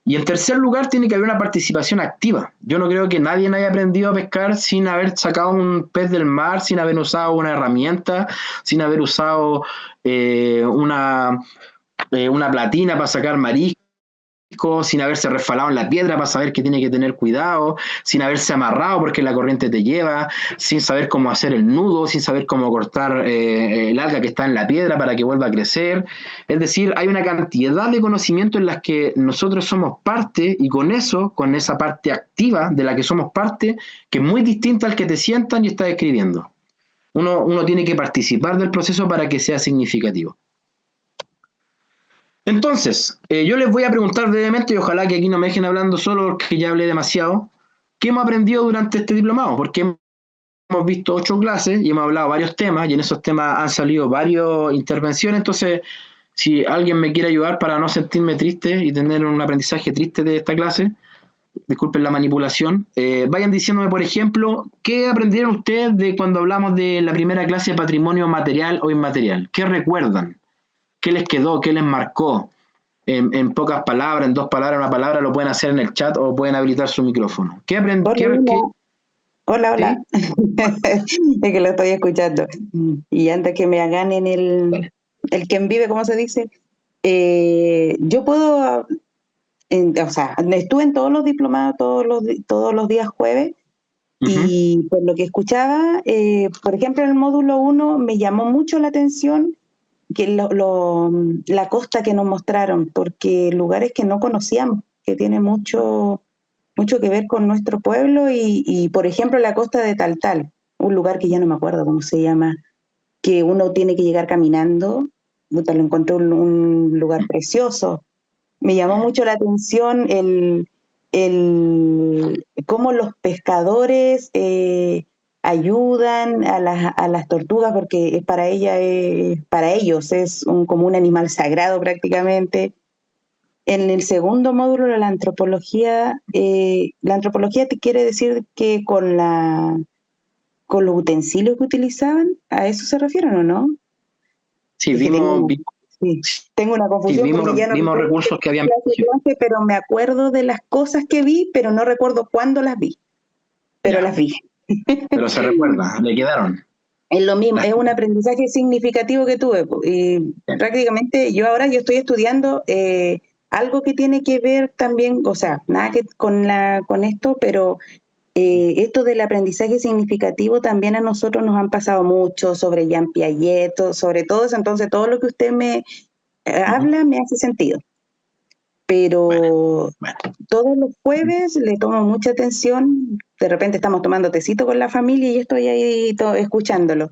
Y en tercer lugar, tiene que haber una participación activa. Yo no creo que nadie haya aprendido a pescar sin haber sacado un pez del mar, sin haber usado una herramienta, sin haber usado una platina para sacar mariscos, sin haberse resbalado en la piedra para saber que tiene que tener cuidado, sin haberse amarrado porque la corriente te lleva, sin saber cómo hacer el nudo, sin saber cómo cortar el alga que está en la piedra para que vuelva a crecer. Es decir, hay una cantidad de conocimientos en las que nosotros somos parte y con esa parte activa de la que somos parte, que es muy distinta al que te sientan y estás escribiendo. Uno tiene que participar del proceso para que sea significativo. Entonces, yo les voy a preguntar brevemente, y ojalá que aquí no me dejen hablando solo porque ya hablé demasiado, ¿qué hemos aprendido durante este diplomado? Porque hemos visto 8 clases y hemos hablado varios temas, y en esos temas han salido varias intervenciones. Entonces, si alguien me quiere ayudar para no sentirme triste y tener un aprendizaje triste de esta clase, disculpen la manipulación, vayan diciéndome, por ejemplo, ¿qué aprendieron ustedes de cuando hablamos de la primera clase de patrimonio material o inmaterial? ¿Qué recuerdan? ¿Qué les quedó? ¿Qué les marcó? En pocas palabras, en 2 palabras, una palabra, lo pueden hacer en el chat o pueden habilitar su micrófono. ¿Qué aprendieron? Hola. ¿Sí? Es que lo estoy escuchando. Y antes que me hagan en el quien vive, ¿cómo se dice? Yo puedo o sea, estuve en todos los diplomados, todos los días jueves, y por lo que escuchaba, por ejemplo, en el módulo 1 me llamó mucho la atención que la costa que nos mostraron, porque lugares que no conocíamos, que tiene mucho que ver con nuestro pueblo, y por ejemplo la costa de Taltal, un lugar que ya no me acuerdo cómo se llama, que uno tiene que llegar caminando. Lo encontré un lugar precioso. Me llamó mucho la atención cómo los pescadores ayudan a las tortugas, porque para ellos es como un animal sagrado prácticamente. En el segundo módulo de la antropología te quiere decir que con los utensilios que utilizaban, ¿a eso se refieren o no? Sí, Es que tengo una sí, confusión porque ya no vimos recuerdo recursos que habían. clase, pero me acuerdo de las cosas que vi, pero no recuerdo cuándo las vi, pero Ya, las vi. pero se recuerda, le quedaron. Es lo mismo, es un aprendizaje significativo que tuve, y prácticamente yo estoy estudiando algo que tiene que ver también, o sea, nada que con esto, pero esto del aprendizaje significativo también a nosotros nos han pasado mucho sobre Jean Piaget, sobre todo eso. Entonces todo lo que usted me habla me hace sentido, pero Bueno. todos los jueves le tomo mucha atención. De repente estamos tomando tecito con la familia y yo estoy ahí escuchándolo,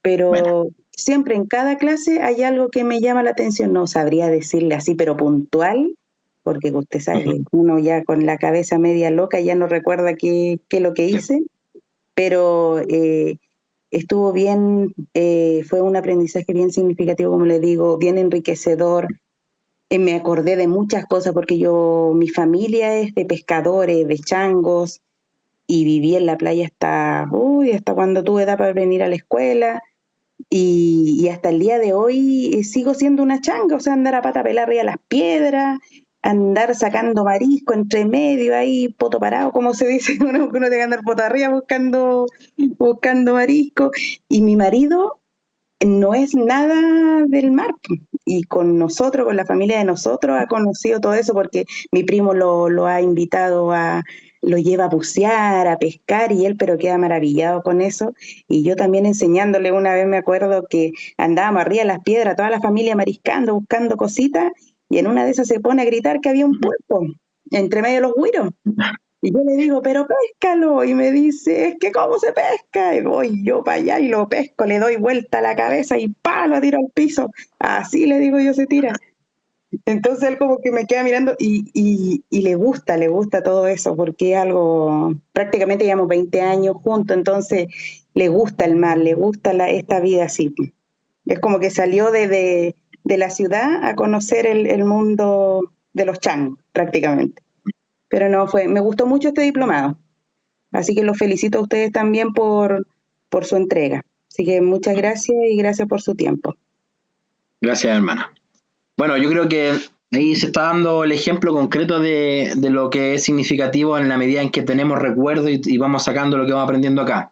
pero siempre en cada clase hay algo que me llama la atención. No sabría decirle así, pero puntual, porque usted sabe que uno ya con la cabeza media loca ya no recuerda qué es lo que hice, pero estuvo bien, fue un aprendizaje bien significativo, como le digo, bien enriquecedor. Me acordé de muchas cosas porque mi familia es de pescadores, de changos, y viví en la playa hasta cuando tuve edad para venir a la escuela. Y hasta el día de hoy sigo siendo una changa, o sea, andar a pata pelada arriba de las piedras, andar sacando marisco entre medio ahí, poto parado, como se dice, uno tiene que andar poto arriba buscando marisco. Y mi marido no es nada del mar, y con nosotros, con la familia de nosotros, ha conocido todo eso porque mi primo lo ha invitado lo lleva a bucear, a pescar, y él pero queda maravillado con eso, y yo también enseñándole. Una vez me acuerdo que andábamos arriba de las piedras, toda la familia mariscando, buscando cositas, y en una de esas se pone a gritar que había un pulpo entre medio de los güiros. Y yo le digo, pero péscalo. Y me dice, es que ¿cómo se pesca? Y voy yo para allá y lo pesco, le doy vuelta a la cabeza y ¡pa! Lo tiro al piso. Así le digo yo, se tira. Entonces él como que me queda mirando y le gusta todo eso, porque es algo, prácticamente llevamos 20 años juntos, entonces le gusta el mar, le gusta esta vida así. Es como que salió de la ciudad a conocer el mundo de los changos, prácticamente. Pero no, me gustó mucho este diplomado. Así que los felicito a ustedes también por su entrega. Así que muchas gracias y gracias por su tiempo. Gracias, hermana. Bueno, yo creo que ahí se está dando el ejemplo concreto de lo que es significativo en la medida en que tenemos recuerdo y vamos sacando lo que vamos aprendiendo acá.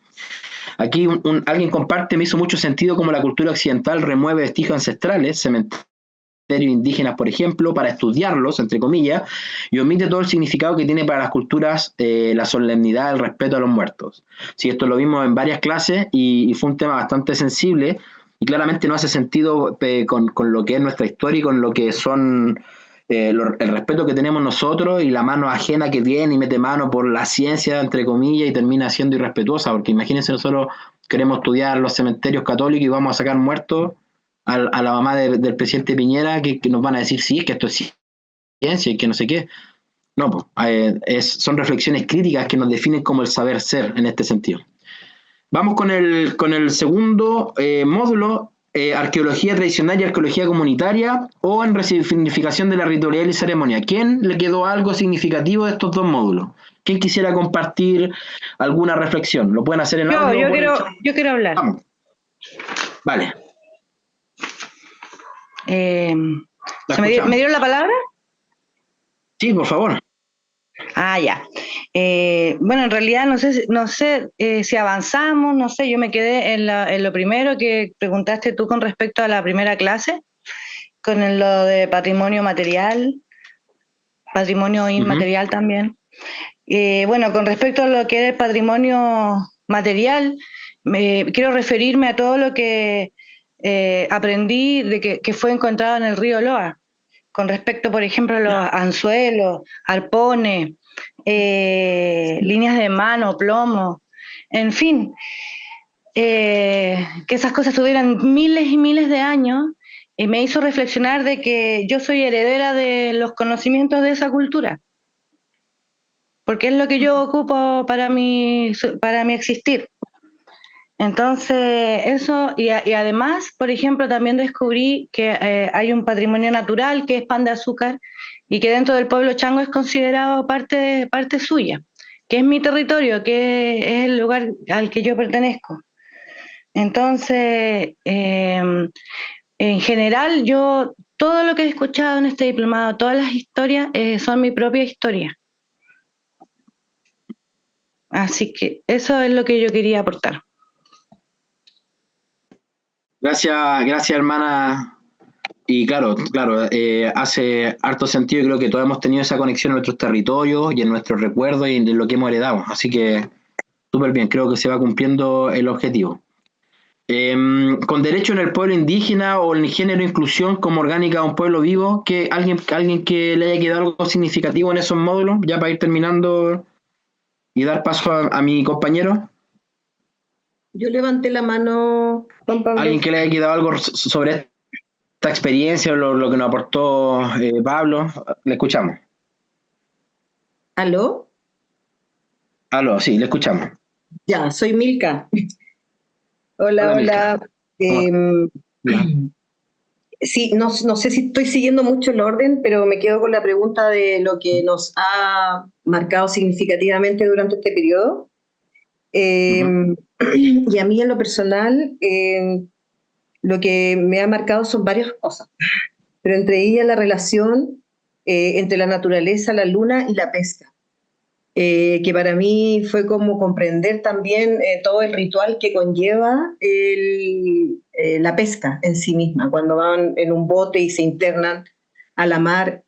Aquí alguien comparte, me hizo mucho sentido cómo la cultura occidental remueve vestigios ancestrales, cementerios indígenas, por ejemplo, para estudiarlos, entre comillas, y omite todo el significado que tiene para las culturas la solemnidad, el respeto a los muertos. Sí, esto lo vimos en varias clases y fue un tema bastante sensible y claramente no hace sentido con lo que es nuestra historia y con lo que son el respeto que tenemos nosotros y la mano ajena que viene y mete mano por la ciencia, entre comillas, y termina siendo irrespetuosa, porque imagínense, nosotros queremos estudiar los cementerios católicos y vamos a sacar muertos a la mamá del presidente Piñera que nos van a decir, sí, es que esto es ciencia y que no sé qué. No, son reflexiones críticas que nos definen como el saber ser en este sentido. Vamos con el segundo módulo, arqueología tradicional y arqueología comunitaria, o en resignificación de la ritualidad y ceremonia. ¿Quién le quedó algo significativo de estos dos módulos? ¿Quién quisiera compartir alguna reflexión? Lo pueden hacer en audio. Yo quiero hablar. Vamos. Vale. ¿Me dieron la palabra? Sí, por favor. Ah, ya. Bueno, en realidad no sé si avanzamos, no sé, yo me quedé en lo primero que preguntaste tú con respecto a la primera clase, con lo de patrimonio material. patrimonio inmaterial también. Bueno, con respecto a lo que era el patrimonio material, quiero referirme a todo lo que aprendí de que fue encontrado en el río Loa, con respecto, por ejemplo, a los anzuelos, arpones, líneas de mano, plomo, en fin, que esas cosas tuvieran miles y miles de años, y me hizo reflexionar de que yo soy heredera de los conocimientos de esa cultura, porque es lo que yo ocupo para mi existir. Entonces, eso, y además, por ejemplo, también descubrí que hay un patrimonio natural que es Pan de Azúcar y que dentro del pueblo chango es considerado parte suya, que es mi territorio, que es el lugar al que yo pertenezco. Entonces, en general, yo todo lo que he escuchado en este diplomado, todas las historias, son mi propia historia. Así que eso es lo que yo quería aportar. Gracias, hermana. Y claro, hace harto sentido y creo que todos hemos tenido esa conexión en nuestros territorios y en nuestros recuerdos y en lo que hemos heredado. Así que súper bien, creo que se va cumpliendo el objetivo. Con derecho en el pueblo indígena o el género inclusión como orgánica de un pueblo vivo, que alguien que le haya quedado algo significativo en esos módulos, ya para ir terminando y dar paso a mi compañero. Yo levanté la mano, Juan Pablo. ¿Alguien que le haya quedado algo sobre esta experiencia o lo que nos aportó Pablo? Le escuchamos. ¿Aló? Aló, sí, le escuchamos. Ya, soy Milka. Hola. Sí, no sé si estoy siguiendo mucho el orden, pero me quedo con la pregunta de lo que nos ha marcado significativamente durante este periodo. Y a mí en lo personal, lo que me ha marcado son varias cosas, pero entre ellas la relación entre la naturaleza, la luna y la pesca, que para mí fue como comprender también todo el ritual que conlleva la pesca en sí misma, cuando van en un bote y se internan a la mar.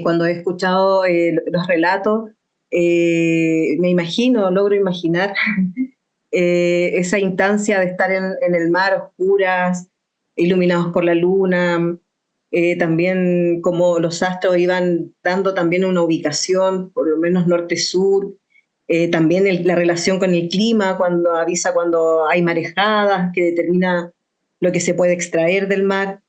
Cuando he escuchado los relatos, logro imaginar esa instancia de estar en el mar, oscuras, iluminados por la luna, también como los astros iban dando también una ubicación, por lo menos norte-sur, también la relación con el clima, cuando avisa cuando hay marejadas, que determina lo que se puede extraer del mar,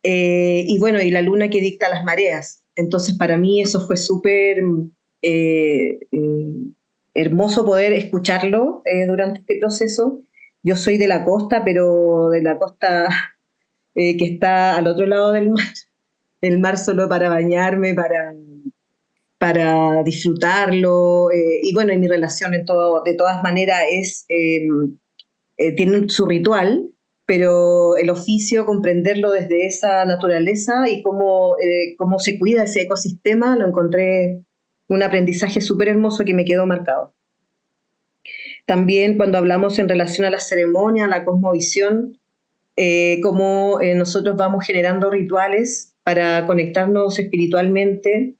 y bueno, y la luna que dicta las mareas. Entonces para mí eso fue súper hermoso poder escucharlo durante este proceso. Yo soy de la costa, pero de la costa que está al otro lado del mar. El mar solo para bañarme, para disfrutarlo. Y bueno, y mi relación de todas maneras tiene su ritual, pero el oficio, comprenderlo desde esa naturaleza y cómo se cuida ese ecosistema, lo encontré un aprendizaje súper hermoso que me quedó marcado. También cuando hablamos en relación a la ceremonia, a la cosmovisión, cómo nosotros vamos generando rituales para conectarnos espiritualmente,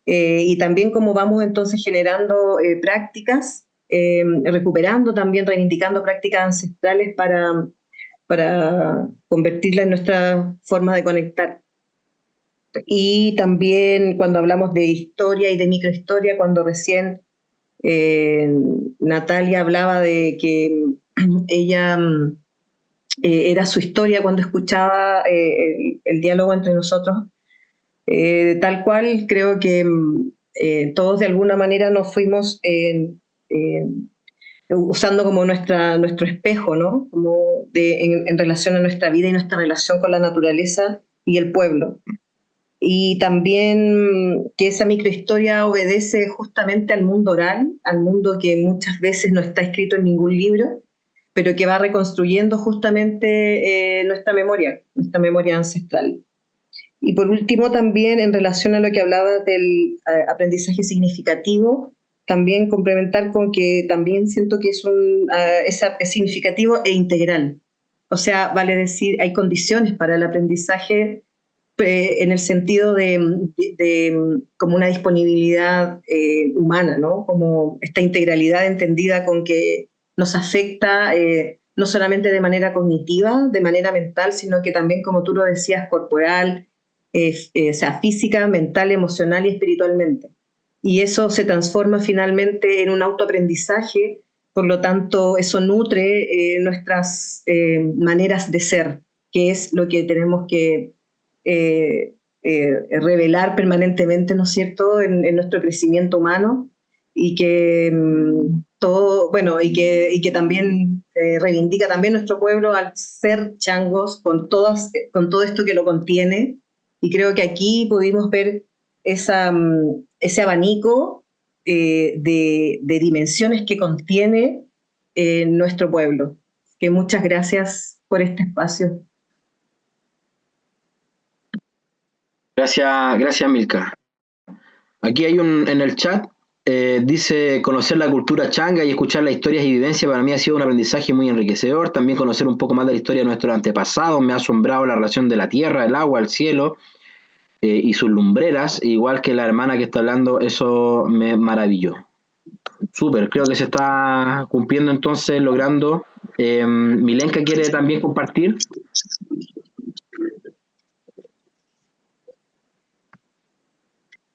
y también cómo vamos entonces generando prácticas, recuperando también, reivindicando prácticas ancestrales para convertirla en nuestra forma de conectar. Y también cuando hablamos de historia y de microhistoria, cuando recién Natalia hablaba de que ella era su historia cuando escuchaba el diálogo entre nosotros, tal cual creo que todos de alguna manera nos fuimos usando como nuestro espejo, ¿no? Como en relación a nuestra vida y nuestra relación con la naturaleza y el pueblo. Y también que esa microhistoria obedece justamente al mundo oral, al mundo que muchas veces no está escrito en ningún libro, pero que va reconstruyendo justamente nuestra memoria ancestral. Y por último también en relación a lo que hablaba del aprendizaje significativo, también complementar con que también siento que es significativo e integral. O sea, vale decir, hay condiciones para el aprendizaje en el sentido de como una disponibilidad humana, ¿no? Como esta integralidad entendida con que nos afecta no solamente de manera cognitiva, de manera mental, sino que también, como tú lo decías, corporal, o sea, física, mental, emocional y espiritualmente. Y eso se transforma finalmente en un autoaprendizaje, por lo tanto, eso nutre nuestras maneras de ser, que es lo que tenemos que revelar permanentemente, ¿no es cierto?, en nuestro crecimiento humano, y que todo, bueno, y que también reivindica también nuestro pueblo al ser changos con todo esto que lo contiene. Y creo que aquí pudimos ver ese abanico de dimensiones que contiene nuestro pueblo. Que muchas gracias por este espacio. Gracias Milka. Aquí hay en el chat, dice, conocer la cultura changa y escuchar las historias y vivencias para mí ha sido un aprendizaje muy enriquecedor. También conocer un poco más de la historia de nuestros antepasados. Me ha asombrado la relación de la tierra, el agua, el cielo y sus lumbreras. Igual que la hermana que está hablando, eso me maravilló. Súper, creo que se está cumpliendo entonces, logrando. Milenka quiere también compartir.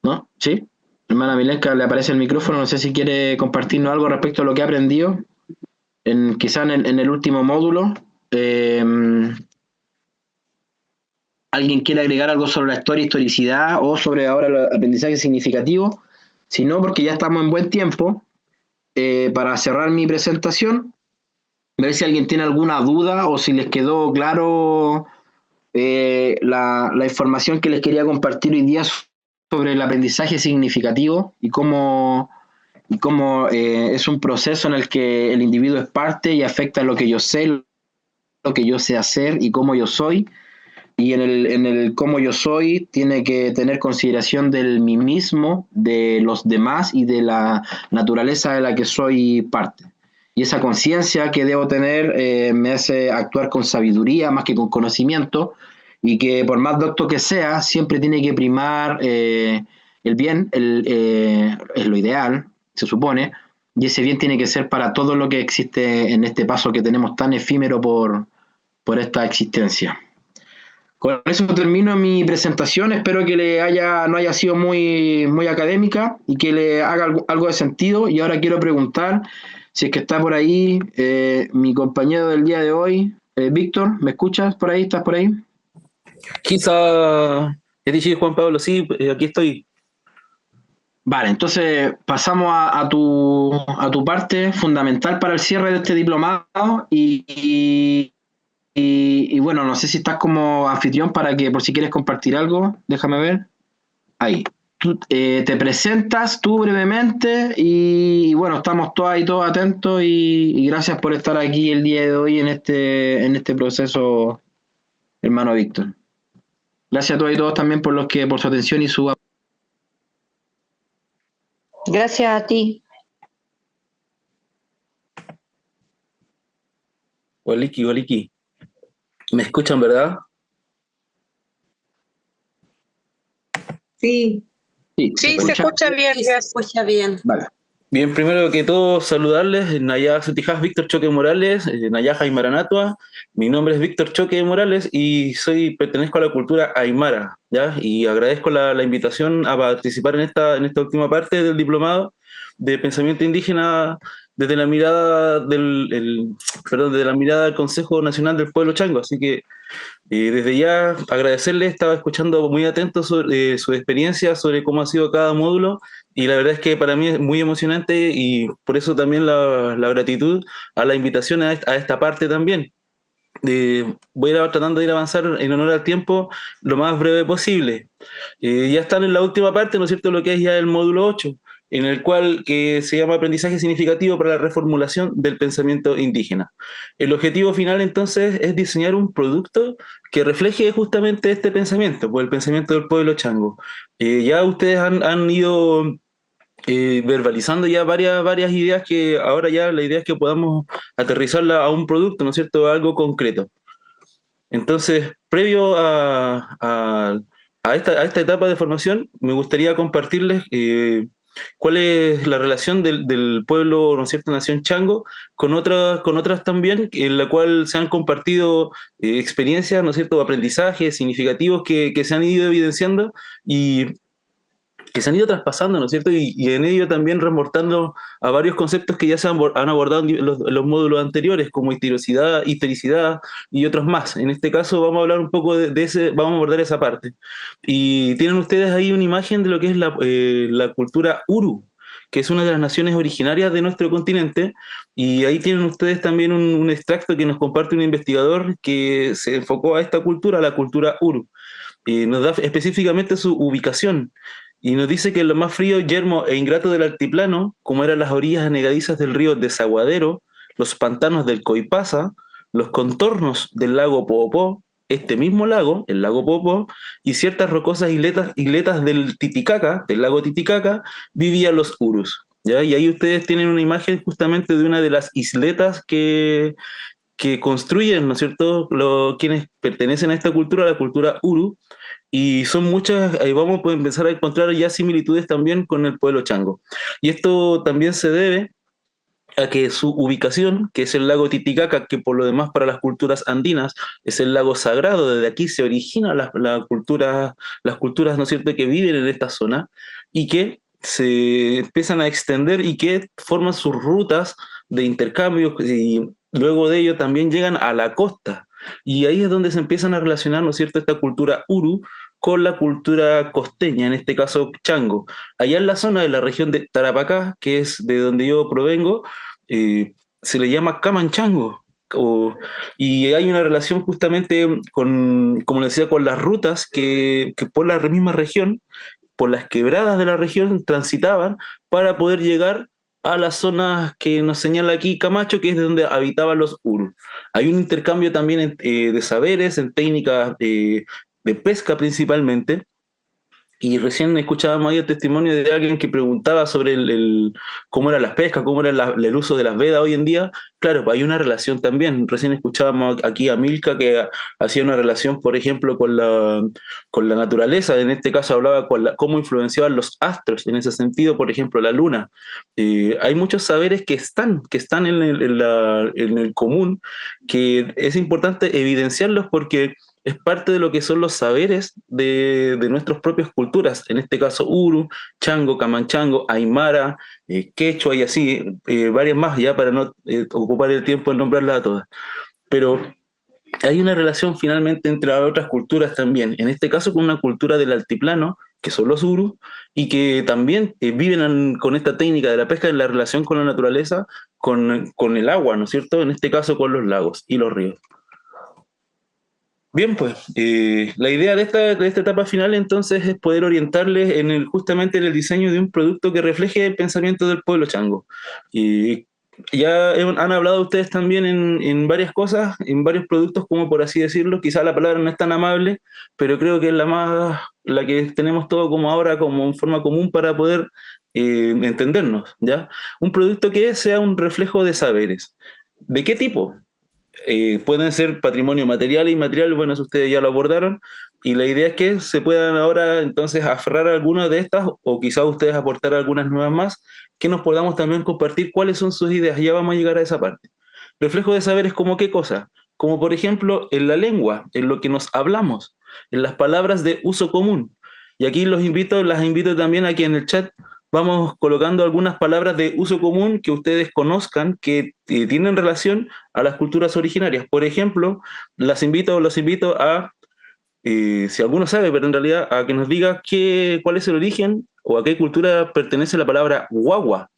¿No? ¿Sí? Hermana Milenka, le aparece el micrófono, no sé si quiere compartirnos algo respecto a lo que ha aprendido, quizá en el último módulo. ¿Alguien quiere agregar algo sobre la historicidad o sobre ahora el aprendizaje significativo? Si no, porque ya estamos en buen tiempo, para cerrar mi presentación, ver si alguien tiene alguna duda o si les quedó claro la información que les quería compartir hoy día sobre el aprendizaje significativo y cómo es un proceso en el que el individuo es parte y afecta lo que yo sé, lo que yo sé hacer y cómo yo soy. Y en el cómo yo soy tiene que tener consideración del mí mismo, de los demás y de la naturaleza de la que soy parte. Y esa conciencia que debo tener me hace actuar con sabiduría más que con conocimiento, y que por más docto que sea, siempre tiene que primar el bien, es lo ideal, se supone, y ese bien tiene que ser para todo lo que existe en este paso que tenemos tan efímero por esta existencia. Con eso termino mi presentación, espero que no haya sido muy académica y que le haga algo de sentido. Y ahora quiero preguntar si es que está por ahí mi compañero del día de hoy, Víctor, ¿me escuchas por ahí? ¿Estás por ahí? Quizá, es decir, Juan Pablo, sí, aquí estoy. Vale, entonces pasamos a tu parte fundamental para el cierre de este diplomado y bueno, no sé si estás como anfitrión para que por si quieres compartir algo, déjame ver. Ahí. Te presentas tú brevemente y bueno, estamos todas y todos atentos y gracias por estar aquí el día de hoy en este proceso, hermano Víctor. Gracias a todos y todos también por su atención y su... Gracias a ti. Waliki. ¿Me escuchan, verdad? Sí. Sí, se escucha bien. Sí, se escucha bien. Vale. Bien, primero que todo, saludarles, Nayá Sutijas, Víctor Choque Morales, Nayaja Aymara. Mi nombre es Víctor Choque Morales y pertenezco a la cultura aymara, ¿ya? Y agradezco la invitación a participar en esta última parte del diplomado de pensamiento indígena desde la mirada desde la mirada del Consejo Nacional del Pueblo Chango. Así que desde ya agradecerles, estaba escuchando muy atento sobre su experiencia, sobre cómo ha sido cada módulo, y la verdad es que para mí es muy emocionante y por eso también la gratitud a la invitación a esta parte también. Voy a ir tratando de ir avanzar en honor al tiempo lo más breve posible. Ya están en la última parte, ¿no es cierto?, lo que es ya el módulo 8, en el cual que se llama aprendizaje significativo para la reformulación del pensamiento indígena. El objetivo final entonces es diseñar un producto que refleje justamente este pensamiento, pues el pensamiento del pueblo chango. Ya ustedes han ido verbalizando ya varias ideas, que ahora ya la idea es que podamos aterrizarla a un producto, ¿no es cierto?, a algo concreto. Entonces, previo a esta etapa de formación, me gustaría compartirles cuál es la relación del pueblo, ¿no es cierto?, Nación Chango, con otras también, en la cual se han compartido experiencias, ¿no es cierto?, aprendizajes significativos que se han ido evidenciando y que se han ido traspasando, ¿no es cierto? Y en ello también reportando a varios conceptos que ya han abordado en los módulos anteriores, como historicidad y otros más. En este caso vamos a hablar un poco de ese, vamos a abordar esa parte. Y tienen ustedes ahí una imagen de lo que es la cultura Uru, que es una de las naciones originarias de nuestro continente, y ahí tienen ustedes también un extracto que nos comparte un investigador que se enfocó a esta cultura, la cultura Uru. Nos da específicamente su ubicación y nos dice que en lo más frío, yermo e ingrato del altiplano, como eran las orillas anegadizas del río Desaguadero, los pantanos del Coipasa, los contornos del lago Poopó, este mismo lago, el lago Poopó, y ciertas rocosas isletas del Titicaca, del lago Titicaca, vivían los Urus. ¿Ya? Y ahí ustedes tienen una imagen justamente de una de las isletas que construyen, ¿no es cierto?, quienes pertenecen a esta cultura, la cultura Uru, y son muchas, ahí vamos a empezar a encontrar ya similitudes también con el pueblo chango. Y esto también se debe a que su ubicación, que es el lago Titicaca, que por lo demás para las culturas andinas es el lago sagrado, desde aquí se originan las culturas, ¿no es cierto?, que viven en esta zona y que se empiezan a extender y que forman sus rutas de intercambio y luego de ello también llegan a la costa. Y ahí es donde se empiezan a relacionar, ¿no es cierto?, esta cultura Uru con la cultura costeña, en este caso Chango. Allá en la zona de la región de Tarapacá, que es de donde yo provengo, se le llama Camanchango. Y hay una relación justamente con, como le decía, con las rutas que por la misma región, por las quebradas de la región, transitaban para poder llegar a las zonas que nos señala aquí Camacho, que es de donde habitaban los Urus. Hay un intercambio también de saberes, en técnicas de pesca principalmente, y recién escuchábamos ahí el testimonio de alguien que preguntaba sobre cómo eran las pescas, cómo era el uso de las vedas hoy en día. Claro, pues hay una relación también. Recién escuchábamos aquí a Milka que hacía una relación, por ejemplo, con la naturaleza. En este caso hablaba cómo influenciaban los astros. En ese sentido, por ejemplo, la luna. Hay muchos saberes que están en el común, que es importante evidenciarlos porque es parte de lo que son los saberes de nuestras propias culturas, en este caso Uru, Chango, Camanchango, Aymara, Quechua y así, varias más, ya para no ocupar el tiempo en nombrarlas a todas. Pero hay una relación finalmente entre las otras culturas también, en este caso con una cultura del altiplano, que son los Uru, y que también viven con esta técnica de la pesca en la relación con la naturaleza, con el agua, ¿no es cierto? En este caso con los lagos y los ríos. Bien, pues la idea de esta etapa final entonces es poder orientarles justamente en el diseño de un producto que refleje el pensamiento del pueblo chango. Y ya han hablado ustedes también en varias cosas, en varios productos, como por así decirlo. Quizá la palabra no es tan amable, pero creo que es la que tenemos todo como ahora, como en forma común para poder entendernos, ¿ya? Un producto que sea un reflejo de saberes. ¿De qué tipo? Pueden ser patrimonio material e inmaterial, bueno, eso ustedes ya lo abordaron, y la idea es que se puedan ahora entonces aferrar a algunas de estas, o quizás ustedes aportar algunas nuevas más, que nos podamos también compartir cuáles son sus ideas. Ya vamos a llegar a esa parte. Reflejo de saberes, ¿como qué cosa? Como por ejemplo en la lengua, en lo que nos hablamos, en las palabras de uso común. Y aquí las invito también aquí en el chat. Vamos colocando algunas palabras de uso común que ustedes conozcan, que tienen relación a las culturas originarias. Por ejemplo, los invito a, si alguno sabe, pero en realidad a que nos diga cuál es el origen o a qué cultura pertenece la palabra guagua.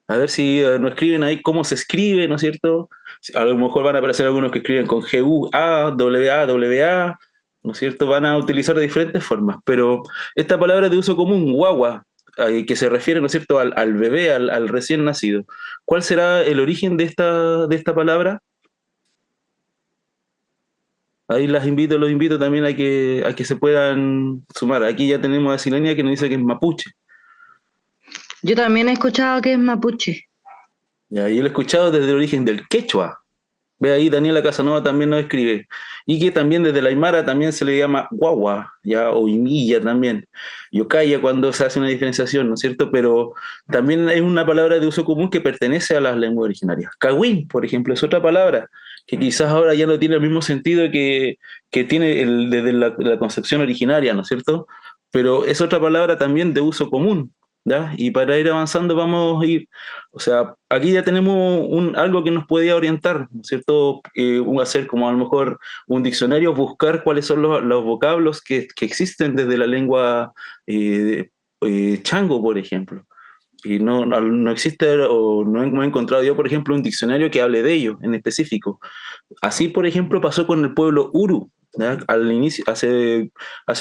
A ver si nos escriben ahí cómo se escribe, ¿no es cierto? A lo mejor van a aparecer algunos que escriben con G-U-A, W-A, W-A, ¿no es cierto? Van a utilizar de diferentes formas, pero esta palabra es de uso común, guagua, que se refiere, ¿no es cierto?, al bebé, al recién nacido. ¿Cuál será el origen de esta palabra? Ahí los invito también a que se puedan sumar. Aquí ya tenemos a Silenia que nos dice que es mapuche. Yo también he escuchado que es mapuche. Ya, yo lo he escuchado desde el origen del quechua. Ve ahí, Daniela Casanova también nos escribe. Y que también desde la Aymara también se le llama guagua, ya, o imilla también. Yocaya cuando se hace una diferenciación, ¿no es cierto? Pero también es una palabra de uso común que pertenece a las lenguas originarias. Cagüín, por ejemplo, es otra palabra que quizás ahora ya no tiene el mismo sentido que tiene desde la concepción originaria, ¿no es cierto? Pero es otra palabra también de uso común, ¿ya? Y para ir avanzando vamos a ir, o sea, aquí ya tenemos algo que nos podía orientar, ¿no es cierto? Hacer como a lo mejor un diccionario, buscar cuáles son los vocablos que existen desde la lengua chango, por ejemplo. Y no existe o no he encontrado yo, por ejemplo, un diccionario que hable de ello en específico. Así, por ejemplo, pasó con el pueblo Uru, ¿ya? Al inicio, hace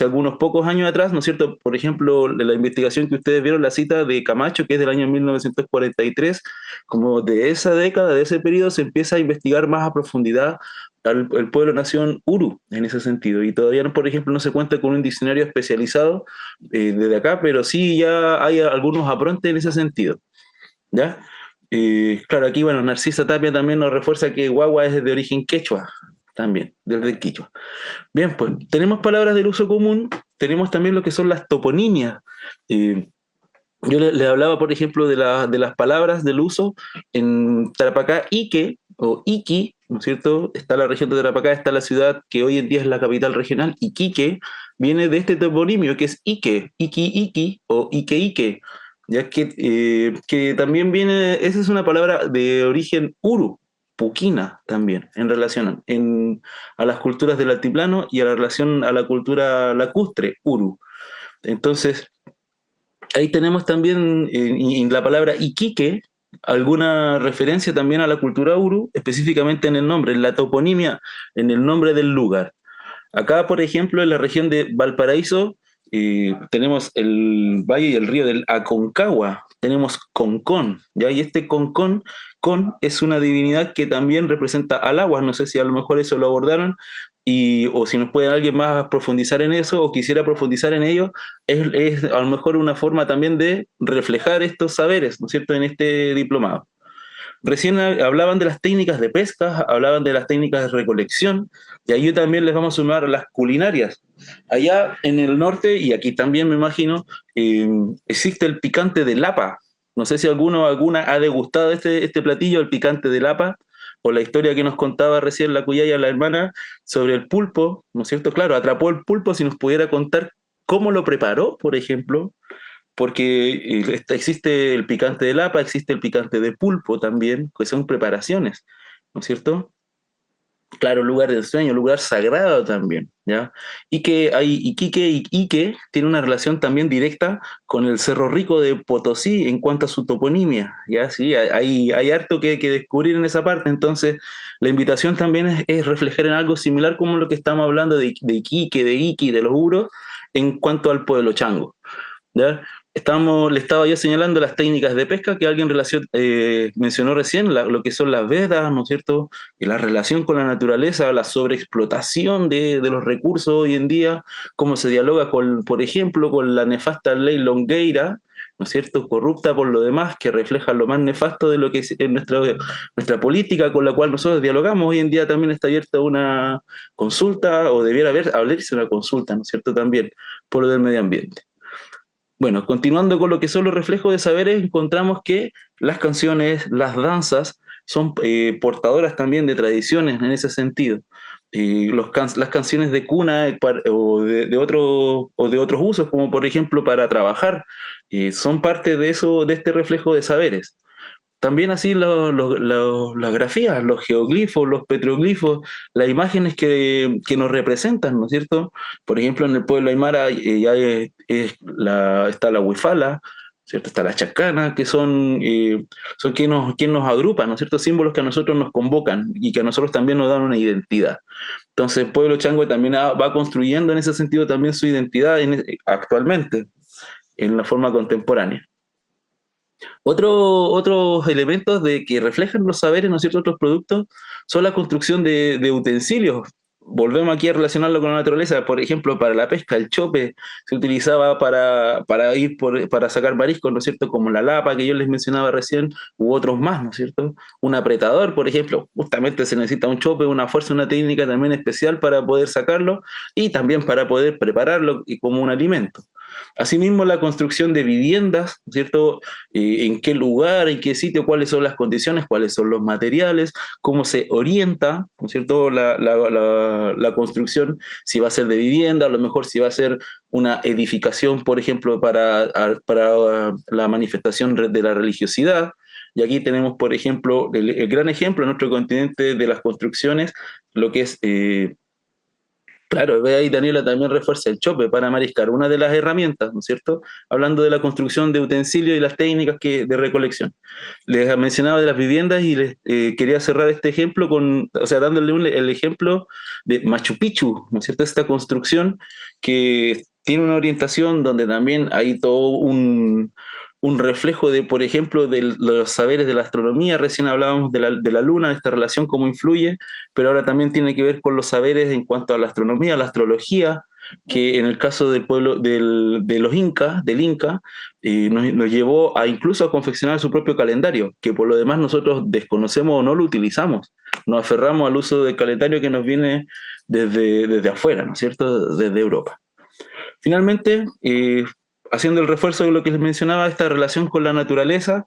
algunos pocos años atrás, ¿no es cierto? Por ejemplo, de la investigación que ustedes vieron, la cita de Camacho, que es del año 1943, como de esa década, de ese periodo, se empieza a investigar más a profundidad el pueblo-nación Uru, en ese sentido. Y todavía, por ejemplo, no se cuenta con un diccionario especializado desde acá, pero sí ya hay algunos aprontes en ese sentido, ¿ya? Claro, aquí, bueno, Narcisa Tapia también nos refuerza que guagua es de origen quechua, también, del quichua. Bien, pues tenemos palabras del uso común, tenemos también lo que son las toponimias. Yo le hablaba, por ejemplo, de las palabras del uso en Tarapacá, Ique o Iqui, ¿no es cierto? Está la región de Tarapacá, está la ciudad que hoy en día es la capital regional, Iquique, viene de este toponimio que es Ique, Iqui, Iqui o Ique, Ique, ya que también viene, esa es una palabra de origen uru, puquina también, en relación a las culturas del altiplano y a la relación a la cultura lacustre, uru. Entonces, ahí tenemos también en la palabra Iquique alguna referencia también a la cultura uru, específicamente en el nombre, en la toponimia, en el nombre del lugar. Acá, por ejemplo, en la región de Valparaíso, tenemos el valle y el río del Aconcagua, tenemos Concón, ¿ya? Y este Concón, Con, es una divinidad que también representa al agua, no sé si a lo mejor eso lo abordaron, o si nos puede alguien más profundizar en eso, o quisiera profundizar en ello, es a lo mejor una forma también de reflejar estos saberes, ¿no es cierto?, en este diplomado. Recién hablaban de las técnicas de pesca, hablaban de las técnicas de recolección, y ahí también les vamos a sumar las culinarias. Allá en el norte, y aquí también me imagino, existe el picante de lapa. No sé si alguno o alguna ha degustado este platillo, el picante de lapa, o la historia que nos contaba recién la Cuyaya, la hermana, sobre el pulpo, ¿no es cierto? Claro, atrapó el pulpo, si nos pudiera contar cómo lo preparó, por ejemplo, porque existe el picante de lapa, existe el picante de pulpo también, que son preparaciones, ¿no es cierto? Claro, lugar de ensueño, lugar sagrado también, ¿ya? Y que hay Iquique y Ique tiene una relación también directa con el Cerro Rico de Potosí en cuanto a su toponimia, ¿ya? Sí, hay harto que descubrir en esa parte, entonces la invitación también es reflejar en algo similar como lo que estamos hablando de Iquique, de Iqui, de los Uros, en cuanto al pueblo chango, ¿ya? Le estaba yo señalando las técnicas de pesca que alguien mencionó recién, lo que son las vedas, ¿no es cierto? Y la relación con la naturaleza, la sobreexplotación de los recursos hoy en día, cómo se dialoga, por ejemplo, con la nefasta ley Longueira, ¿no es cierto?, corrupta por lo demás, que refleja lo más nefasto de lo que es nuestra política con la cual nosotros dialogamos. Hoy en día también está abierta una consulta, o debiera abrirse una consulta, ¿no es cierto?, también, por lo del medio ambiente. Bueno, continuando con lo que son los reflejos de saberes, encontramos que las canciones, las danzas, son portadoras también de tradiciones en ese sentido. Las canciones de cuna o de otros usos, como por ejemplo para trabajar, son parte de este reflejo de saberes. También así las grafías, los geoglifos, los petroglifos, las imágenes que nos representan, ¿no es cierto? Por ejemplo, en el pueblo aymara ya está la huifala, ¿cierto? Está la chacana, que son quien nos agrupa, ¿no es cierto? Símbolos que a nosotros nos convocan y que a nosotros también nos dan una identidad. Entonces el pueblo chango también va construyendo en ese sentido también su identidad actualmente, en la forma contemporánea. Otros elementos que reflejan los saberes, ¿no es cierto?, otros productos, son la construcción de utensilios volvemos aquí a relacionarlo con la naturaleza. Por ejemplo, para la pesca, el chope se utilizaba para sacar mariscos, ¿no es cierto? Como la lapa que yo les mencionaba recién, u otros más, ¿no es cierto? Un apretador, por ejemplo, justamente se necesita un chope, una fuerza, una técnica también especial para poder sacarlo y también para poder prepararlo como un alimento. Asimismo, la construcción de viviendas, ¿no es cierto? En qué lugar, en qué sitio, cuáles son las condiciones, cuáles son los materiales, cómo se orienta, ¿no es cierto?, la construcción, si va a ser de vivienda, a lo mejor si va a ser una edificación, por ejemplo, para la manifestación de la religiosidad. Y aquí tenemos, por ejemplo, el gran ejemplo en nuestro continente de las construcciones, lo que es... Claro, ve ahí Daniela también refuerza el chope para mariscar, una de las herramientas, ¿no es cierto? Hablando de la construcción de utensilios y las técnicas de recolección. Les mencionaba de las viviendas y les quería cerrar este ejemplo dándole el ejemplo de Machu Picchu, ¿no es cierto? Esta construcción que tiene una orientación donde también hay todo un reflejo de, por ejemplo, de los saberes de la astronomía. Recién hablábamos de la luna, de esta relación, cómo influye, pero ahora también tiene que ver con los saberes en cuanto a la astronomía, la astrología, que en el caso del pueblo de los incas, del Inca, nos llevó incluso a confeccionar su propio calendario, que por lo demás nosotros desconocemos o no lo utilizamos. Nos aferramos al uso del calendario que nos viene desde afuera, ¿no es cierto?, desde Europa. Finalmente, haciendo el refuerzo de lo que les mencionaba, esta relación con la naturaleza,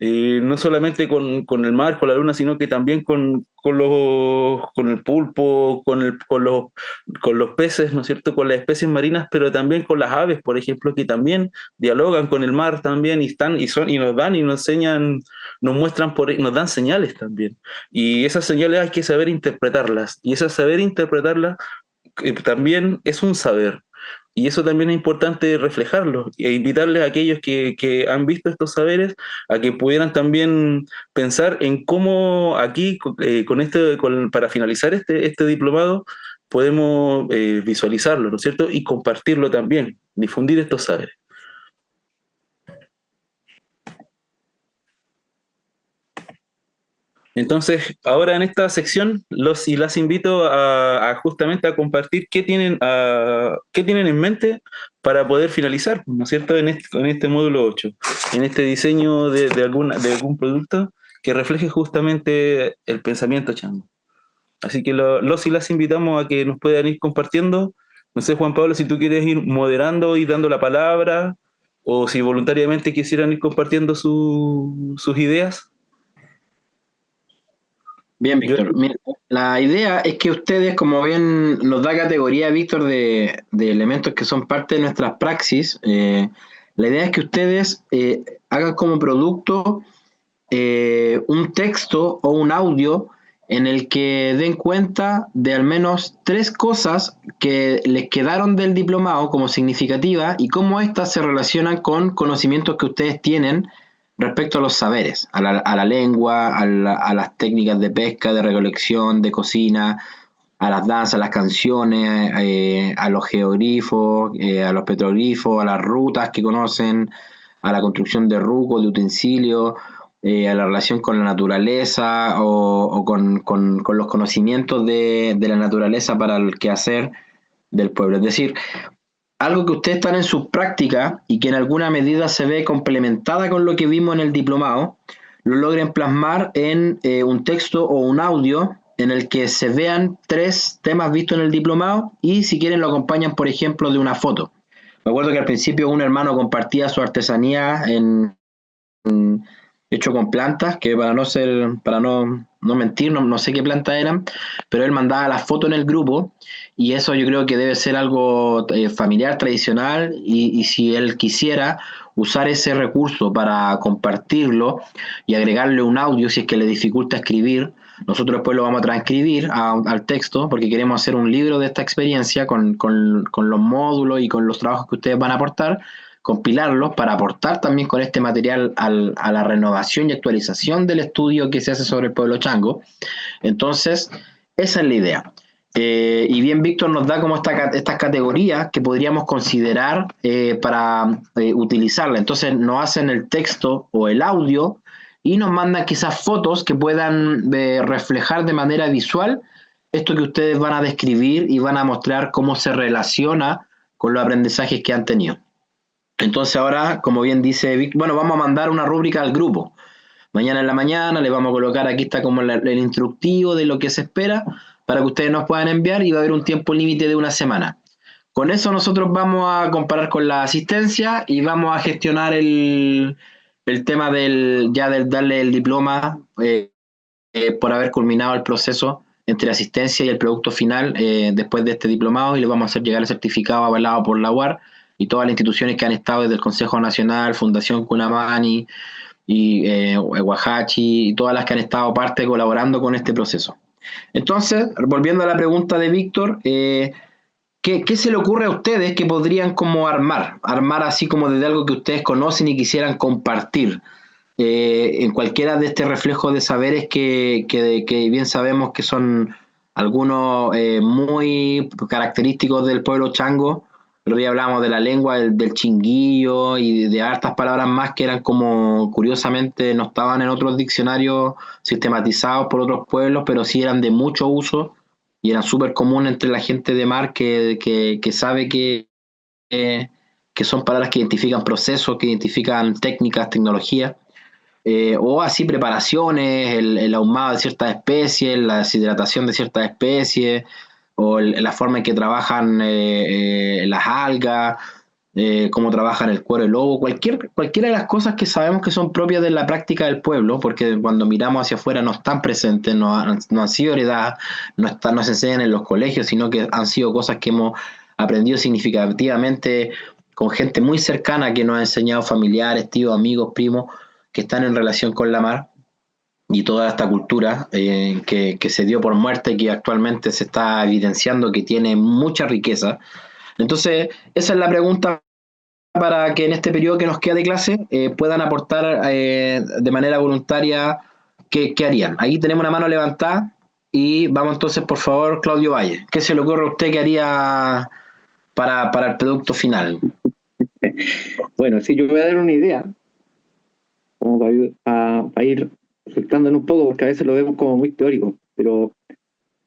no solamente con el mar, con la luna, sino que también con el pulpo, con los peces, ¿no es cierto?, con las especies marinas, pero también con las aves, por ejemplo, que también dialogan con el mar también y nos dan y nos enseñan, nos dan señales también. Y esas señales hay que saber interpretarlas, y ese saber interpretarlas también es un saber. Y eso también es importante reflejarlo e invitarles a aquellos que han visto estos saberes a que pudieran también pensar en cómo aquí, para finalizar este diplomado, podemos visualizarlo, ¿no es cierto? Y compartirlo también, difundir estos saberes. Entonces, ahora en esta sección los y las invito a justamente a compartir qué tienen en mente para poder finalizar, ¿no es cierto?, en este módulo 8, en este diseño de algún producto que refleje justamente el pensamiento chango. Así que los y las invitamos a que nos puedan ir compartiendo. No sé, Juan Pablo, si tú quieres ir moderando y dando la palabra, o si voluntariamente quisieran ir compartiendo sus ideas. Bien, Víctor. Mira, la idea es que ustedes, como bien nos da categoría, Víctor, de elementos que son parte de nuestras praxis, la idea es que ustedes hagan como producto un texto o un audio en el que den cuenta de al menos 3 cosas que les quedaron del diplomado como significativas y cómo éstas se relacionan con conocimientos que ustedes tienen respecto a los saberes, a la lengua, a las técnicas de pesca, de recolección, de cocina, a las danzas, a las canciones, a los geoglifos, a los petroglifos, a las rutas que conocen, a la construcción de rucos, de utensilios, a la relación con la naturaleza o con los conocimientos de la naturaleza para el quehacer del pueblo. Es decir, algo que ustedes están en sus prácticas y que en alguna medida se ve complementada con lo que vimos en el diplomado, lo logren plasmar en un texto o un audio en el que se vean 3 temas vistos en el diplomado y si quieren lo acompañan, por ejemplo, de una foto. Me acuerdo que al principio un hermano compartía su artesanía hecho con plantas, que para no mentir, no sé qué plantas eran, pero él mandaba las fotos en el grupo y eso yo creo que debe ser algo familiar, tradicional y si él quisiera usar ese recurso para compartirlo y agregarle un audio si es que le dificulta escribir, nosotros después lo vamos a transcribir al texto porque queremos hacer un libro de esta experiencia con los módulos y con los trabajos que ustedes van a aportar, compilarlos para aportar también con este material a la renovación y actualización del estudio que se hace sobre el pueblo chango. Entonces, esa es la idea. Y bien, Víctor nos da como estas categorías que podríamos considerar para utilizarla. Entonces, nos hacen el texto o el audio y nos mandan quizás fotos que puedan reflejar de manera visual esto que ustedes van a describir y van a mostrar cómo se relaciona con los aprendizajes que han tenido. Entonces ahora, como bien dice Vic, bueno, vamos a mandar una rúbrica al grupo. Mañana en la mañana le vamos a colocar, aquí está como el instructivo de lo que se espera, para que ustedes nos puedan enviar, y va a haber un tiempo límite de una semana. Con eso nosotros vamos a comparar con la asistencia y vamos a gestionar el tema del darle el diploma por haber culminado el proceso entre asistencia y el producto final después de este diplomado, y le vamos a hacer llegar el certificado avalado por la UAR y todas las instituciones que han estado desde el Consejo Nacional, Fundación Cunamani y Huajachi, y todas las que han estado parte colaborando con este proceso. Entonces, volviendo a la pregunta de Víctor, ¿qué se le ocurre a ustedes que podrían como armar así como desde algo que ustedes conocen y quisieran compartir? En cualquiera de este reflejo de saberes que bien sabemos que son algunos muy característicos del pueblo chango. El otro día hablábamos de la lengua, del chinguillo y de hartas palabras más que eran como, curiosamente, no estaban en otros diccionarios sistematizados por otros pueblos, pero sí eran de mucho uso y eran súper comunes entre la gente de mar que sabe que son palabras que identifican procesos, que identifican técnicas, tecnologías. O así preparaciones, el ahumado de ciertas especies, la deshidratación de ciertas especies, o la forma en que trabajan las algas, cómo trabajan el cuero del lobo, cualquiera de las cosas que sabemos que son propias de la práctica del pueblo, porque cuando miramos hacia afuera no están presentes, no han sido heredadas, no se enseñan en los colegios, sino que han sido cosas que hemos aprendido significativamente con gente muy cercana que nos ha enseñado, familiares, tíos, amigos, primos, que están en relación con la mar y toda esta cultura que se dio por muerte, que actualmente se está evidenciando que tiene mucha riqueza. Entonces, esa es la pregunta para que en este periodo que nos queda de clase puedan aportar de manera voluntaria qué harían. Ahí tenemos una mano levantada y vamos entonces, por favor, Claudio Valle. ¿Qué se le ocurre a usted que haría para el producto final? Bueno, sí, yo voy a dar una idea, como para ir soltando un poco, porque a veces lo vemos como muy teórico, pero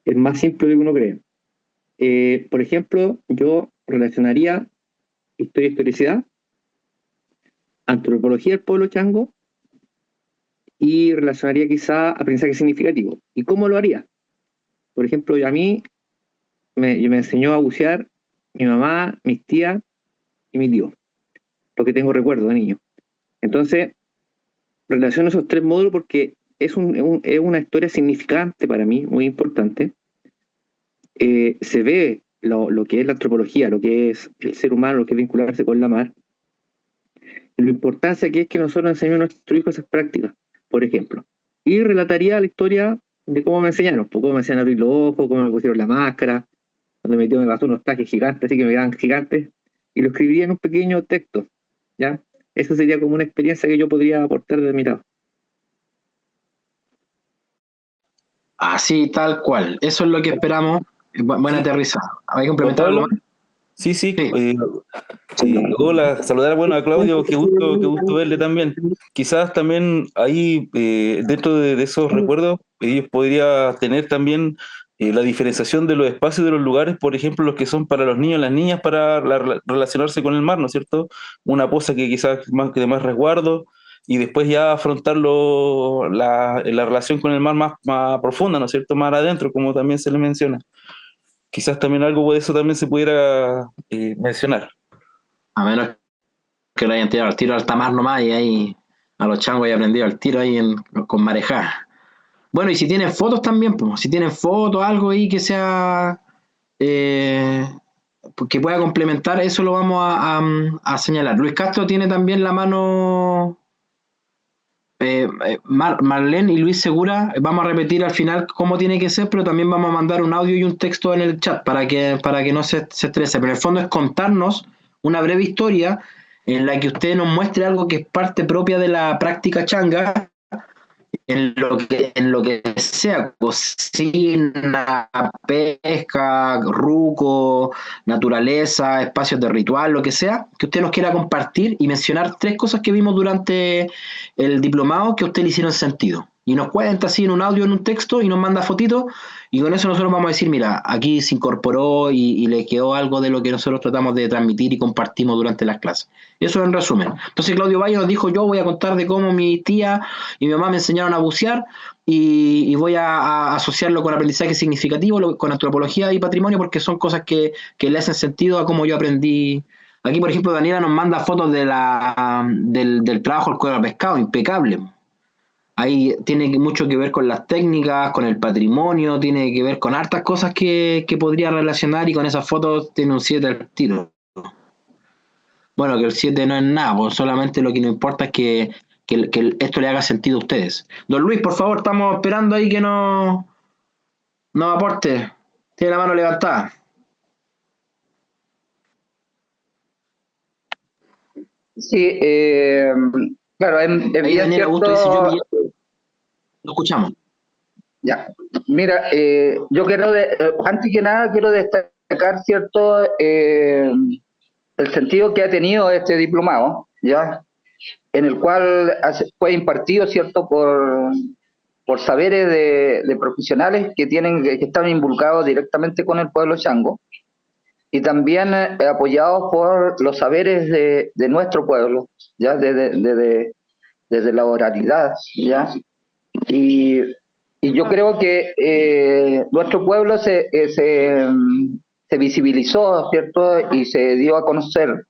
es más simple de lo que uno cree. Por ejemplo, yo relacionaría historia y historicidad, antropología del pueblo chango, y relacionaría quizá aprendizaje significativo. ¿Y cómo lo haría? Por ejemplo, a mí me enseñó a bucear mi mamá, mis tías y mi tío, lo que tengo recuerdo de niño. Entonces, relaciono esos tres módulos porque es una historia significante para mí, muy importante. Se ve lo que es la antropología, lo que es el ser humano, lo que es vincularse con la mar. Y la importancia que es que nosotros enseñemos a nuestros hijos esas prácticas, por ejemplo. Y relataría la historia de cómo me enseñaron, cómo me enseñaron a abrir los ojos, cómo me pusieron la máscara, cuando me pasó unos trajes gigantes, así que me quedaban gigantes, y lo escribiría en un pequeño texto, ¿ya? Eso sería como una experiencia que yo podría aportar de mi lado. Así, tal cual. Eso es lo que esperamos. Buena aterrizada. ¿Hay que complementar algo más? Sí. Hola, saludar a Claudio, qué gusto verle también. Quizás también ahí, dentro de esos recuerdos, ellos podría tener también la diferenciación de los espacios de los lugares, por ejemplo, los que son para los niños, las niñas, para relacionarse con el mar, ¿no es cierto? Una poza que quizás de más resguardo, y después ya afrontarlo, la relación con el mar más profunda, ¿no es cierto? Más adentro, como también se le menciona. Quizás también algo de eso también se pudiera mencionar. A menos que lo hayan tirado al tiro al tamar nomás, y ahí a los changos hayan aprendido al tiro ahí con marejada. Bueno, y si tienen fotos también, pues, si tienen fotos, algo ahí que sea que pueda complementar, eso lo vamos a señalar. Luis Castro tiene también la mano. Marlene y Luis Segura, vamos a repetir al final cómo tiene que ser, pero también vamos a mandar un audio y un texto en el chat para que no se estrese. Pero en el fondo es contarnos una breve historia en la que usted nos muestre algo que es parte propia de la práctica changa, en lo que sea, cocina, pesca, ruco, naturaleza, espacios de ritual, lo que sea, que usted nos quiera compartir y mencionar 3 cosas que vimos durante el diplomado que a usted le hicieron sentido. y nos cuenta así en un audio, en un texto, y nos manda fotitos, y con eso nosotros vamos a decir, mira, aquí se incorporó y le quedó algo de lo que nosotros tratamos de transmitir y compartimos durante las clases. Eso en resumen. Entonces Claudio Valle nos dijo, yo voy a contar de cómo mi tía y mi mamá me enseñaron a bucear, y voy a asociarlo con aprendizaje significativo, con antropología y patrimonio, porque son cosas que le hacen sentido a cómo yo aprendí. Aquí, por ejemplo, Daniela nos manda fotos del trabajo del cuero de pescado, impecable. Ahí tiene mucho que ver con las técnicas, con el patrimonio, tiene que ver con hartas cosas que podría relacionar, y con esas fotos tiene un 7 al tiro. Bueno, que el 7 no es nada, pues solamente lo que nos importa es que esto le haga sentido a ustedes. Don Luis, por favor, estamos esperando ahí que nos aporte. Tiene la mano levantada. Sí, claro, en ahí bien Daniela Augusto dice, lo escuchamos. Ya, mira, yo quiero, antes que nada, quiero destacar, ¿cierto?, el sentido que ha tenido este diplomado, ¿ya?, en el cual fue impartido, ¿cierto?, por saberes de profesionales que están involucrados directamente con el pueblo chango, y también apoyados por los saberes de nuestro pueblo, ¿ya?, desde la oralidad, ¿ya?, y yo creo que nuestro pueblo se visibilizó, ¿cierto?, y se dio a conocer,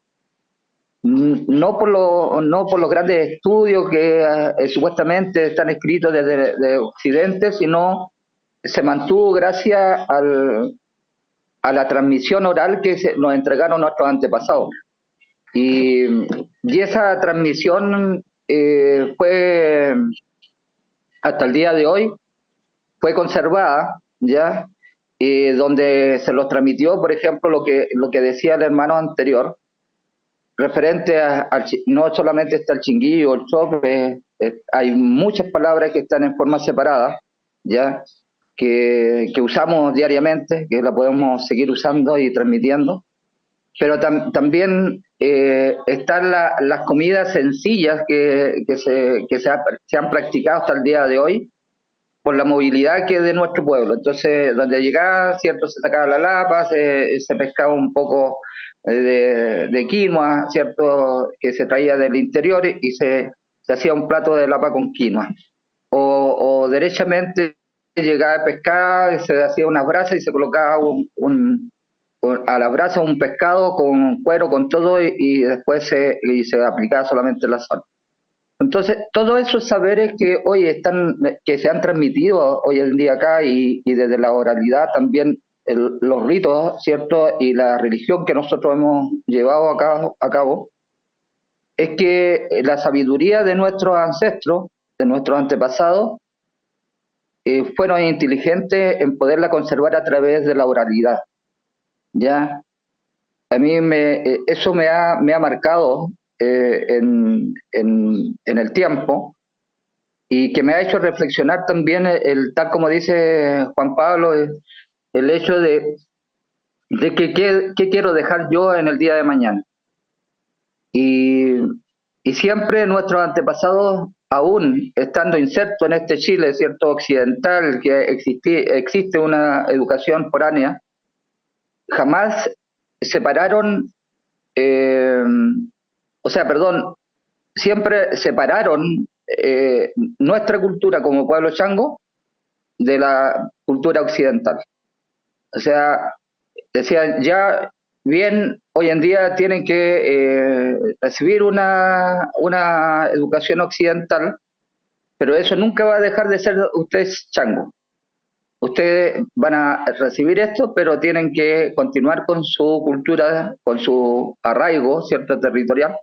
no por los grandes estudios que supuestamente están escritos desde Occidente, sino se mantuvo gracias a la transmisión oral que nos entregaron nuestros antepasados. Y esa transmisión fue, hasta el día de hoy, fue conservada, ¿ya? Donde se los transmitió, por ejemplo, lo que decía el hermano anterior, referente no solamente está el chinguillo, el chope, hay muchas palabras que están en forma separada, ¿ya?, que usamos diariamente, que la podemos seguir usando y transmitiendo, pero también están las comidas sencillas que se han practicado hasta el día de hoy, por la movilidad que es de nuestro pueblo. Entonces, donde llegaba, ¿cierto?, se sacaba la lapa, se pescaba un poco de quinoa, ¿cierto?, que se traía del interior, y se hacía un plato de lapa con quinoa. O derechamente llegaba a pescar, se hacía unas brasas y se colocaba a la brasa un pescado con cuero, con todo, y después se aplicaba solamente la sal. Entonces, todos esos saberes que se han transmitido hoy en día acá, y desde la oralidad también, los ritos, ¿cierto?, y la religión que nosotros hemos llevado a cabo, es que la sabiduría de nuestros ancestros, de nuestros antepasados, fueron inteligentes en poderla conservar a través de la oralidad, ¿ya? A mí eso me ha marcado en el tiempo, y que me ha hecho reflexionar también, tal como dice Juan Pablo, el hecho de qué quiero dejar yo en el día de mañana. Y siempre nuestros antepasados, aún estando insertos en este Chile, ¿cierto?, occidental, que existe una educación foránea, jamás separaron, siempre separaron nuestra cultura como pueblo chango de la cultura occidental. O sea, decían, ya bien, hoy en día tienen que recibir una educación occidental, pero eso nunca va a dejar de ser ustedes chango. Ustedes van a recibir esto, pero tienen que continuar con su cultura, con su arraigo, ¿cierto?, territorial.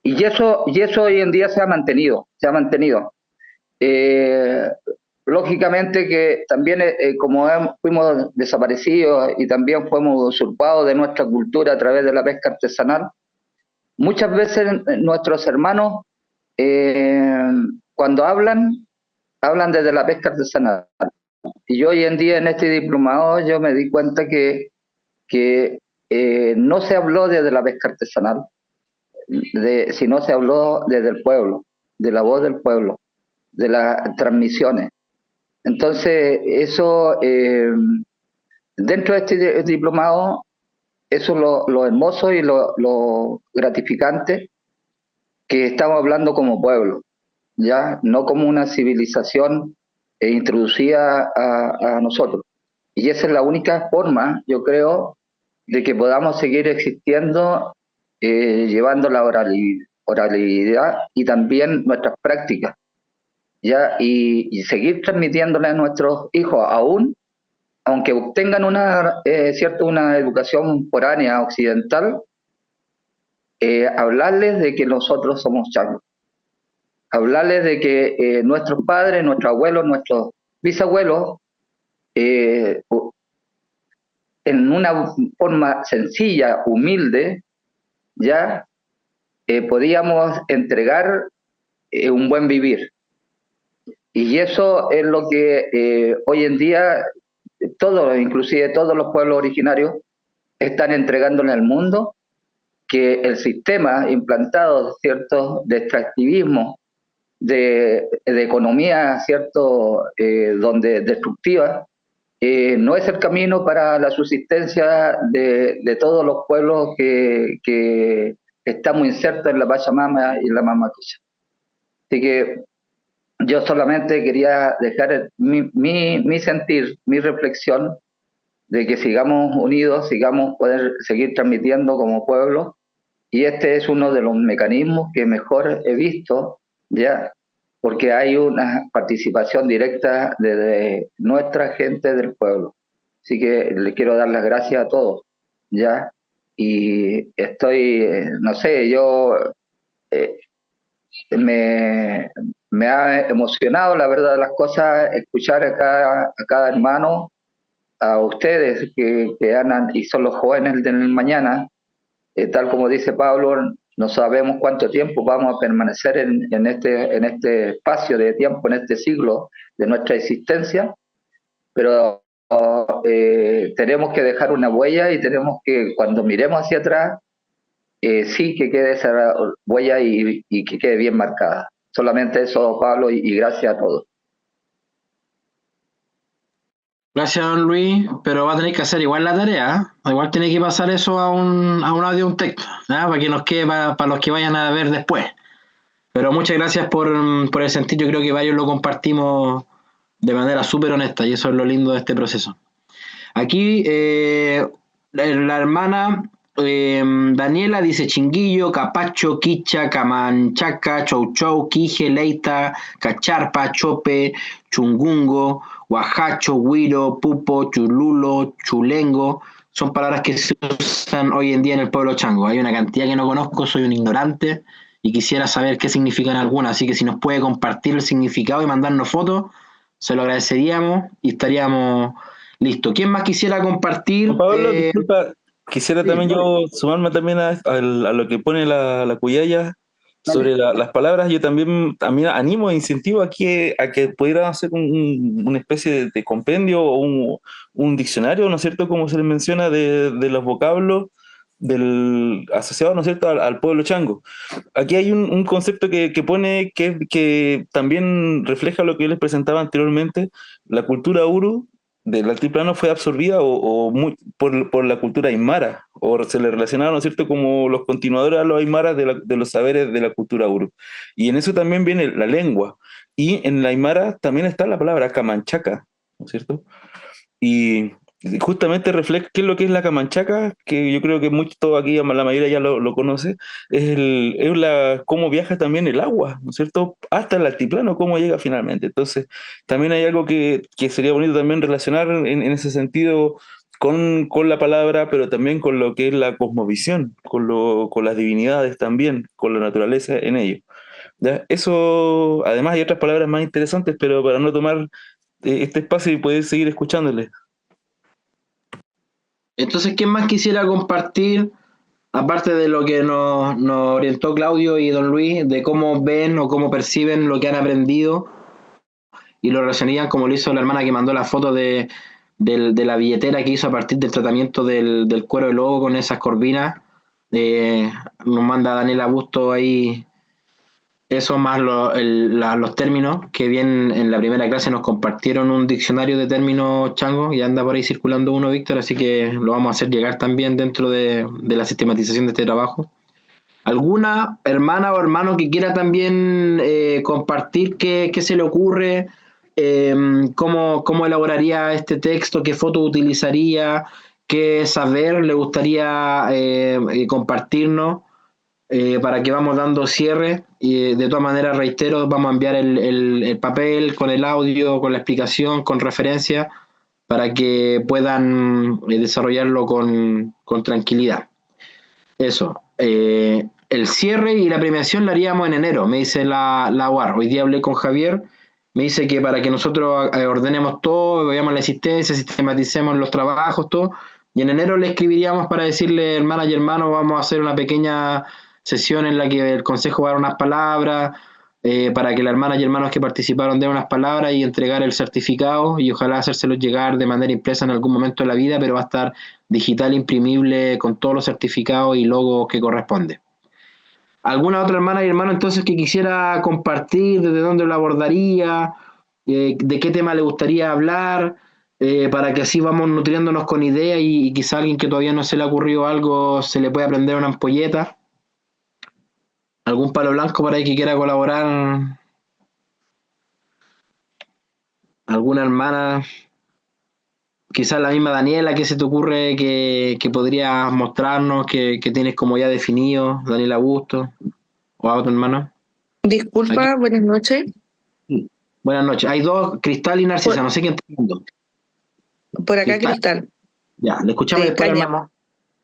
Y eso hoy en día se ha mantenido. Lógicamente que también, como fuimos desaparecidos y también fuimos usurpados de nuestra cultura a través de la pesca artesanal, muchas veces nuestros hermanos, cuando hablan desde la pesca artesanal. Y yo hoy en día en este diplomado yo me di cuenta que no se habló desde la pesca artesanal, sino se habló desde el pueblo, de la voz del pueblo, de las transmisiones. Entonces, eso, dentro de este diplomado, eso es lo hermoso y lo gratificante, que estamos hablando como pueblo, ya no como una civilización introducida a nosotros. Y esa es la única forma, yo creo, de que podamos seguir existiendo, llevando la oralidad y también nuestras prácticas, ¿ya? Y seguir transmitiéndole a nuestros hijos, aunque obtengan una educación foránea occidental, hablarles de que nosotros somos changos, hablarles de que nuestros padres, nuestros abuelos, nuestros bisabuelos, en una forma sencilla, humilde, ya podíamos entregar un buen vivir. Y eso es lo que hoy en día todos, inclusive todos los pueblos originarios, están entregándole al mundo, que el sistema implantado, ¿cierto?, de extractivismo, de economía, ¿cierto?, donde destructiva, no es el camino para la subsistencia de todos los pueblos que estamos insertos en la Pachamama y en la Mama Quilla. Así que yo solamente quería dejar mi sentir, mi reflexión, de que sigamos unidos, poder seguir transmitiendo como pueblo, y este es uno de los mecanismos que mejor he visto, ya, porque hay una participación directa de nuestra gente del pueblo. Así que le quiero dar las gracias a todos, ya, y estoy, no sé, yo me ha emocionado, la verdad de las cosas, escuchar a cada hermano, a ustedes que andan y son los jóvenes del mañana, tal como dice Pablo, no sabemos cuánto tiempo vamos a permanecer en este espacio de tiempo, en este siglo de nuestra existencia, pero tenemos que dejar una huella y tenemos que, cuando miremos hacia atrás, sí que quede esa huella y que quede bien marcada. Solamente eso, Pablo, y gracias a todos. Gracias, don Luis, pero va a tener que hacer igual la tarea, ¿eh? Igual tiene que pasar eso a un audio, un texto, ¿eh? Para que nos quede para los que vayan a ver después. Pero muchas gracias por el sentir, yo creo que varios lo compartimos de manera súper honesta, y eso es lo lindo de este proceso. Aquí la hermana Daniela dice chinguillo, capacho, quicha, camanchaca, chou chou, quije, leita, cacharpa, chope, chungungo, guajacho, huiro, pupo, chululo, chulengo, son palabras que se usan hoy en día en el pueblo chango. Hay una cantidad que no conozco, soy un ignorante y quisiera saber qué significan algunas, así que si nos puede compartir el significado y mandarnos fotos, se lo agradeceríamos y estaríamos listos. ¿Quién más quisiera compartir? Pablo, disculpa, quisiera también yo sumarme también a lo que pone la Cuyaya sobre las palabras. Yo también animo e incentivo a que pudieran hacer una especie de compendio o un diccionario, ¿no es cierto?, como se les menciona, de los vocablos asociados, ¿no es cierto?, al pueblo chango. Aquí hay un concepto que pone que también refleja lo que yo les presentaba anteriormente. La cultura uru del altiplano fue absorbida por la cultura aymara, o se le relacionaron, ¿no es cierto?, como los continuadores a los aymaras de los saberes de la cultura uru. Y en eso también viene la lengua. Y en la aymara también está la palabra camanchaca, ¿no es cierto? Y justamente refleja qué es lo que es la camanchaca, que yo creo que mucho aquí, la mayoría ya lo conoce, es cómo viaja también el agua, ¿no es cierto?, hasta el altiplano, cómo llega finalmente. Entonces, también hay algo que sería bonito también relacionar en ese sentido con la palabra, pero también con lo que es la cosmovisión, con las divinidades también, con la naturaleza en ello. ¿Ya? Eso, además hay otras palabras más interesantes, pero para no tomar este espacio y poder seguir escuchándoles. Entonces, ¿quién más quisiera compartir, aparte de lo que nos orientó Claudio y don Luis, de cómo ven o cómo perciben lo que han aprendido y lo relacionarían, como lo hizo la hermana que mandó la foto de la billetera que hizo a partir del tratamiento del cuero de lobo con esas corvinas? Nos manda Daniela Busto ahí Eso más los términos, que bien en la primera clase nos compartieron un diccionario de términos changos y anda por ahí circulando uno, Víctor, así que lo vamos a hacer llegar también dentro de la sistematización de este trabajo. ¿Alguna hermana o hermano que quiera también compartir qué se le ocurre, cómo elaboraría este texto, qué foto utilizaría, qué saber le gustaría compartirnos? Para que vamos dando cierre y de todas maneras reitero, vamos a enviar el papel con el audio, con la explicación, con referencia para que puedan desarrollarlo con tranquilidad. Eso. El cierre y la premiación la haríamos en enero, me dice la UAR. Hoy día hablé con Javier, me dice que para que nosotros ordenemos todo, veamos la existencia, sistematicemos los trabajos, todo, y en enero le escribiríamos para decirle, hermanas y hermanos, vamos a hacer una pequeña sesión en la que el consejo va a dar unas palabras, para que las hermanas y hermanos que participaron den unas palabras y entregar el certificado y ojalá hacérselo llegar de manera impresa en algún momento de la vida, pero va a estar digital, imprimible, con todos los certificados y logos que corresponde. ¿Alguna otra hermana y hermano entonces que quisiera compartir desde dónde lo abordaría, de qué tema le gustaría hablar, para que así vamos nutriéndonos con ideas y quizá a alguien que todavía no se le ha ocurrido algo se le pueda prender una ampolleta? ¿Algún palo blanco por ahí que quiera colaborar? ¿Alguna hermana? Quizás la misma Daniela, ¿qué se te ocurre que podrías mostrarnos, que tienes como ya definido, Daniela Busto, o a otro hermano? Disculpa, Aquí. buenas noches. Buenas noches. Hay dos, Cristal y Narcisa, no sé quién está viendo. Por acá Cristal. Ya, le escuchamos De después. Cáñamo.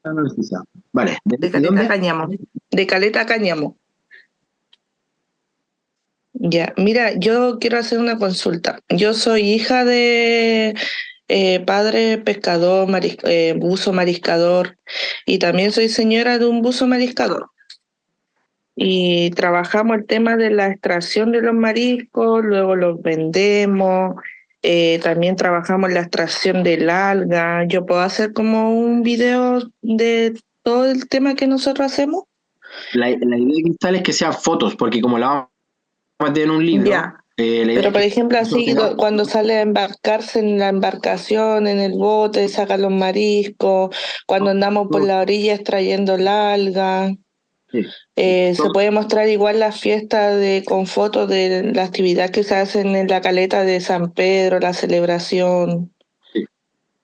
Narcisa. Vale. De Caleta Cáñamo. De Caleta Cáñamo. Ya, mira, yo quiero hacer una consulta. Yo soy hija de padre pescador, buzo mariscador, y también soy señora de un buzo mariscador. Y trabajamos el tema de la extracción de los mariscos, luego los vendemos, también trabajamos la extracción del alga. ¿Yo puedo hacer como un video de todo el tema que nosotros hacemos? La idea de Cristal es que sean fotos, porque como la vamos a meter en un libro... Ya. Pero por ejemplo, así cuando sale a embarcarse en la embarcación, en el bote, sacan los mariscos, cuando andamos por la orilla extrayendo el alga. Sí. Se puede mostrar igual la fiesta con fotos de la actividad que se hacen en la caleta de San Pedro, la celebración. Sí.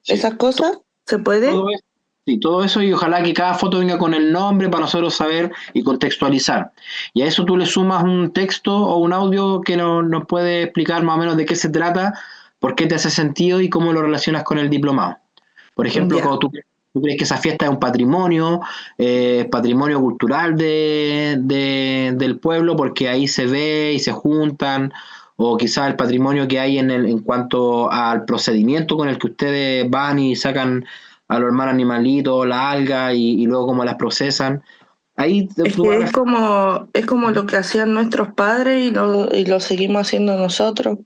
¿Esas cosas? ¿Se puede? Todo eso, y ojalá que cada foto venga con el nombre para nosotros saber y contextualizar. Y a eso tú le sumas un texto o un audio que nos puede explicar más o menos de qué se trata, por qué te hace sentido y cómo lo relacionas con el diplomado. Por ejemplo, cuando tú crees que esa fiesta es un patrimonio cultural del pueblo, porque ahí se ve y se juntan, o quizás el patrimonio que hay en cuanto al procedimiento con el que ustedes van y sacan a los hermanos animalitos, la alga y luego cómo las procesan. Ahí es como lo que hacían nuestros padres y lo seguimos haciendo nosotros.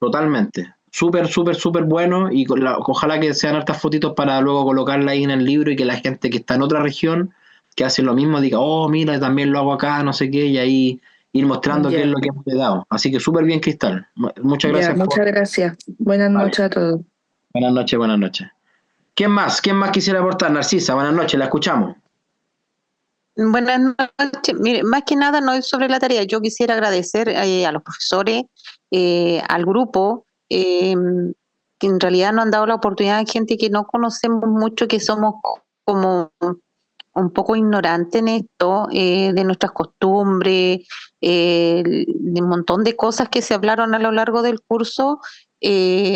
Totalmente. Súper, súper, súper bueno, y ojalá que sean hartas fotitos para luego colocarla ahí en el libro y que la gente que está en otra región, que hace lo mismo, diga, oh, mira, también lo hago acá, no sé qué, y ahí ir mostrando qué es lo que hemos dado. Así que súper bien, Cristal. Muchas gracias. Muchas gracias. Buenas noches a todos. Buenas noches, buenas noches. ¿Quién más quisiera aportar? Narcisa, buenas noches, la escuchamos. Buenas noches. Mire, más que nada no es sobre la tarea. Yo quisiera agradecer a los profesores, al grupo, que en realidad nos han dado la oportunidad a gente que no conocemos mucho, que somos como un poco ignorantes en esto, de nuestras costumbres, de un montón de cosas que se hablaron a lo largo del curso.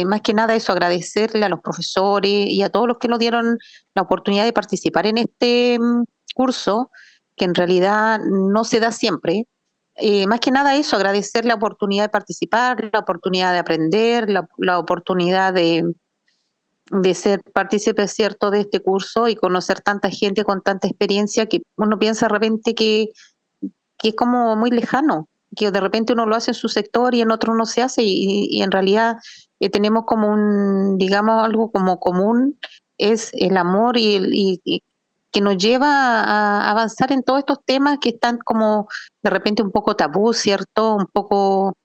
Más que nada eso, agradecerle a los profesores y a todos los que nos dieron la oportunidad de participar en este curso, que en realidad no se da siempre. Más que nada eso, agradecer la oportunidad de participar, la oportunidad de aprender, la oportunidad de ser partícipe, cierto, de este curso y conocer tanta gente con tanta experiencia que uno piensa de repente que es como muy lejano, que de repente uno lo hace en su sector y en otro no se hace, y en realidad tenemos como algo como común, es el amor y que nos lleva a avanzar en todos estos temas que están como de repente un poco tabú, ¿cierto? Un poco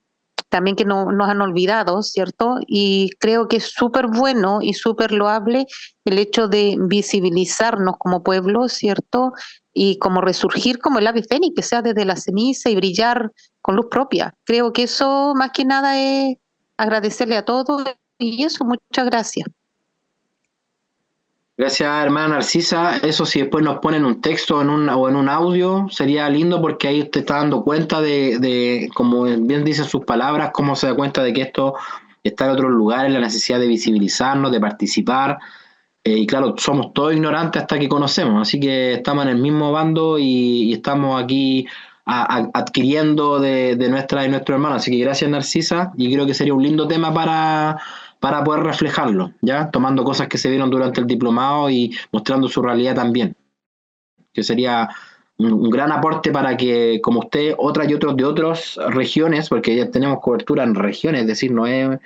también que no, nos han olvidado, ¿cierto? Y creo que es súper bueno y súper loable el hecho de visibilizarnos como pueblo, ¿cierto? Y como resurgir como el ave fénix, que sea desde la ceniza y brillar con luz propia. Creo que eso más que nada es agradecerle a todos y eso, muchas gracias. Gracias, hermana Narcisa. Eso si después nos ponen un texto o en un audio, sería lindo porque ahí usted está dando cuenta de, como bien dicen sus palabras, cómo se da cuenta de que esto está en otros lugares, la necesidad de visibilizarnos, de participar. Y claro, somos todos ignorantes hasta que conocemos, así que estamos en el mismo bando y estamos aquí adquiriendo de nuestro hermano. Así que gracias, Narcisa, y creo que sería un lindo tema para poder reflejarlo, ¿ya? Tomando cosas que se vieron durante el diplomado y mostrando su realidad también, que sería un gran aporte para que, como usted, otras y otros de otras regiones, porque ya tenemos cobertura en regiones, es decir, no es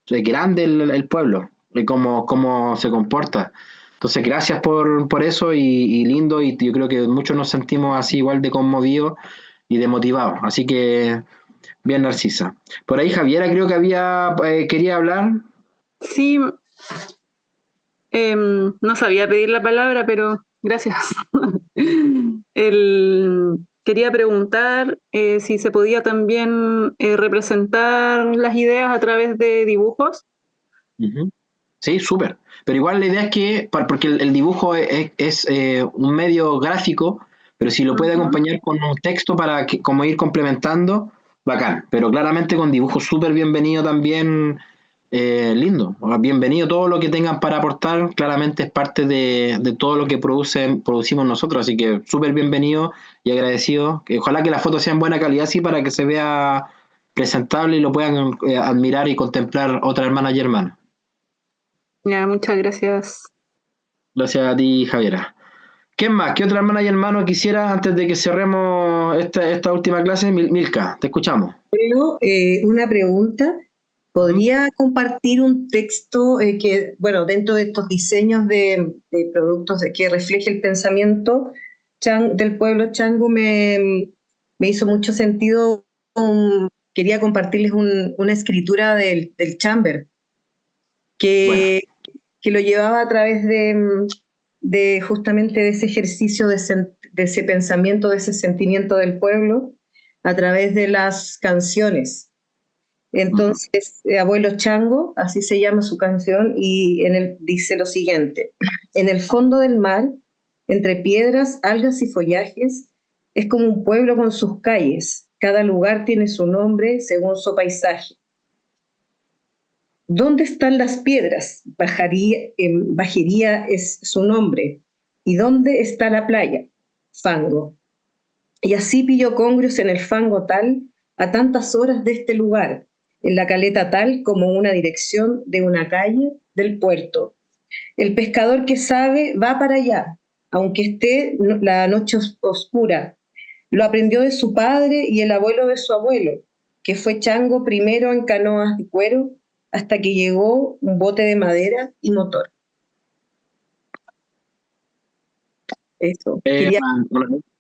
grande el pueblo, y cómo se comporta. Entonces, gracias por eso y lindo, y yo creo que muchos nos sentimos así igual de conmovidos y de motivados. Así que, bien, Narcisa. Por ahí Javiera creo que quería hablar. Sí, no sabía pedir la palabra, pero gracias. Quería preguntar si se podía también representar las ideas a través de dibujos. Uh-huh. Sí, súper. Pero igual la idea es que, porque el dibujo es un medio gráfico, pero si lo puede acompañar con un texto para como ir complementando, bacán. Pero claramente con dibujo súper bienvenido también. Lindo, bienvenido todo lo que tengan para aportar, claramente es parte de todo lo que producimos nosotros, así que súper bienvenido y agradecido, ojalá que las fotos sean buena calidad así para que se vea presentable y lo puedan admirar y contemplar otras hermanas y hermanos. Ya, muchas gracias. Gracias a ti, Javiera. ¿Quién más? ¿Qué otra hermana y hermano quisiera antes de que cerremos esta última clase? Milka, te escuchamos. Bueno, una pregunta. ¿Podría compartir un texto que, bueno, dentro de estos diseños de productos que refleje el pensamiento del pueblo chango me hizo mucho sentido? Quería compartirles una escritura del Chamber que lo llevaba a través de justamente de ese ejercicio, de ese pensamiento, de ese sentimiento del pueblo a través de las canciones. Entonces, Abuelo Chango, así se llama su canción, y dice lo siguiente: en el fondo del mar, entre piedras, algas y follajes, es como un pueblo con sus calles, cada lugar tiene su nombre según su paisaje. ¿Dónde están las piedras? Bajería es su nombre. ¿Y dónde está la playa? Fango. Y así pillo congrios en el fango tal, a tantas horas de este lugar, en la caleta tal como una dirección de una calle del puerto. El pescador que sabe va para allá, aunque esté la noche oscura. Lo aprendió de su padre y el abuelo de su abuelo, que fue chango primero en canoas de cuero, hasta que llegó un bote de madera y motor. Eso.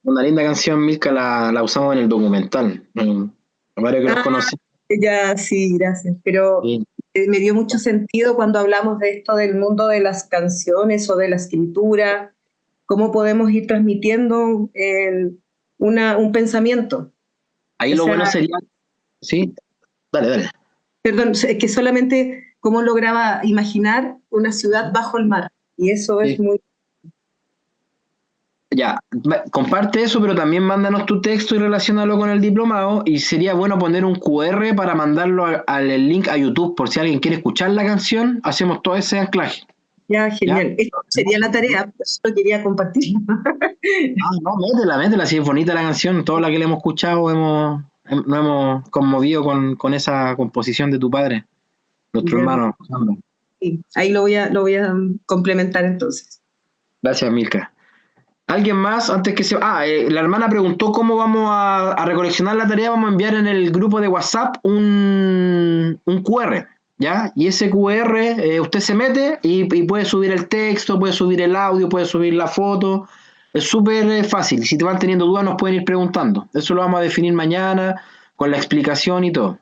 Una linda canción, Milka, la usamos en el documental. Varios que los conocen. Ya, sí, gracias. Pero sí, me dio mucho sentido cuando hablamos de esto del mundo de las canciones o de la escritura, cómo podemos ir transmitiendo un pensamiento. Ahí lo bueno sería... ¿Sí? Dale. Perdón, es que solamente cómo lograba imaginar una ciudad bajo el mar. Y eso es muy... Ya, comparte eso, pero también mándanos tu texto y relaciónalo con el diplomado, y sería bueno poner un QR para mandarlo al link a YouTube, por si alguien quiere escuchar la canción, hacemos todo ese anclaje. Ya, genial. Esto sería la tarea, solo quería compartirla. No, métela, si es bonita la canción, toda la que le hemos escuchado nos hemos conmovido con esa composición de tu padre, nuestro hermano. Sí, ahí lo voy a complementar entonces. Gracias, Milka. ¿Alguien más? Antes que se... la hermana preguntó cómo vamos a recoleccionar la tarea. Vamos a enviar en el grupo de WhatsApp un QR, ¿ya? Y ese QR usted se mete y puede subir el texto, puede subir el audio, puede subir la foto, Es súper fácil. Si te van teniendo dudas, nos pueden ir preguntando. Eso lo vamos a definir mañana con la explicación y todo.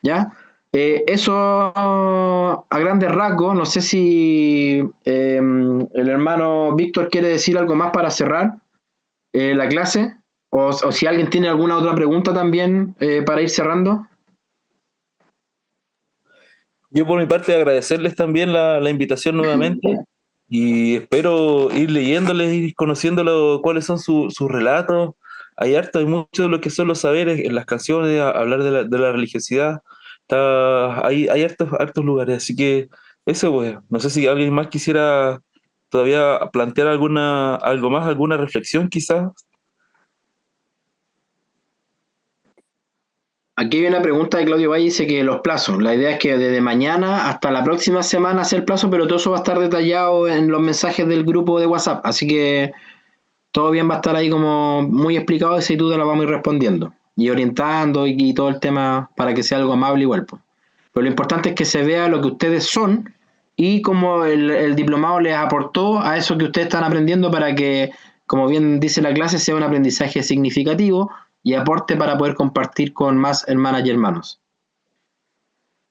¿Ya? Eso a grandes rasgos. No sé si el hermano Víctor quiere decir algo más para cerrar la clase. O si alguien tiene alguna otra pregunta también para ir cerrando. Yo por mi parte agradecerles también la invitación nuevamente y espero ir leyéndoles, ir conociendo cuáles son sus relatos. Hay mucho de lo que son los saberes en las canciones, hablar de la religiosidad. Hay hartos lugares, así que eso pues, no sé si alguien más quisiera todavía plantear algo más, alguna reflexión quizás. Aquí hay una pregunta de Claudio Valle, dice que los plazos, la idea es que desde mañana hasta la próxima semana hacer el plazo, pero todo eso va a estar detallado en los mensajes del grupo de WhatsApp, así que todo bien va a estar ahí como muy explicado, esa duda la vamos a ir respondiendo y orientando y todo el tema para que sea algo amable igual. Pues. Pero lo importante es que se vea lo que ustedes son y cómo el diplomado les aportó a eso que ustedes están aprendiendo para que, como bien dice la clase, sea un aprendizaje significativo y aporte para poder compartir con más hermanas y hermanos.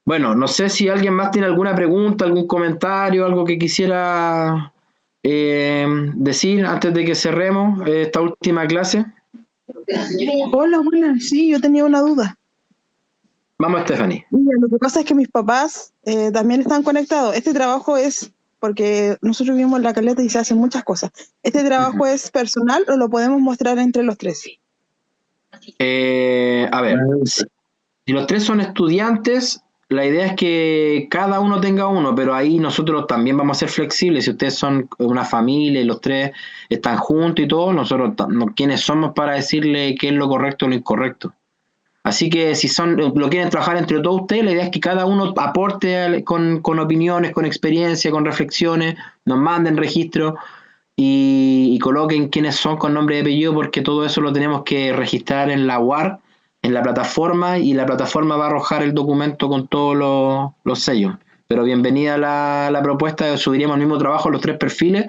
Bueno, no sé si alguien más tiene alguna pregunta, algún comentario, algo que quisiera decir antes de que cerremos esta última clase. Hola, buenas. Sí, yo tenía una duda. Vamos, Stephanie. Mira, lo que pasa es que mis papás también están conectados. Este trabajo es, porque nosotros vivimos en La Caleta y se hacen muchas cosas. ¿Este trabajo es personal o lo podemos mostrar entre los tres? A ver, si los tres son estudiantes, la idea es que cada uno tenga uno, pero ahí nosotros también vamos a ser flexibles. Si ustedes son una familia y los tres están juntos y todo, nosotros quiénes somos para decirle qué es lo correcto o lo incorrecto. Así que si lo quieren trabajar entre todos ustedes, la idea es que cada uno aporte con opiniones, con experiencia, con reflexiones, nos manden registro y coloquen quiénes son con nombre y apellido, porque todo eso lo tenemos que registrar en la UAR, en la plataforma, y la plataforma va a arrojar el documento con todos los sellos. Pero bienvenida la propuesta, subiríamos el mismo trabajo los tres perfiles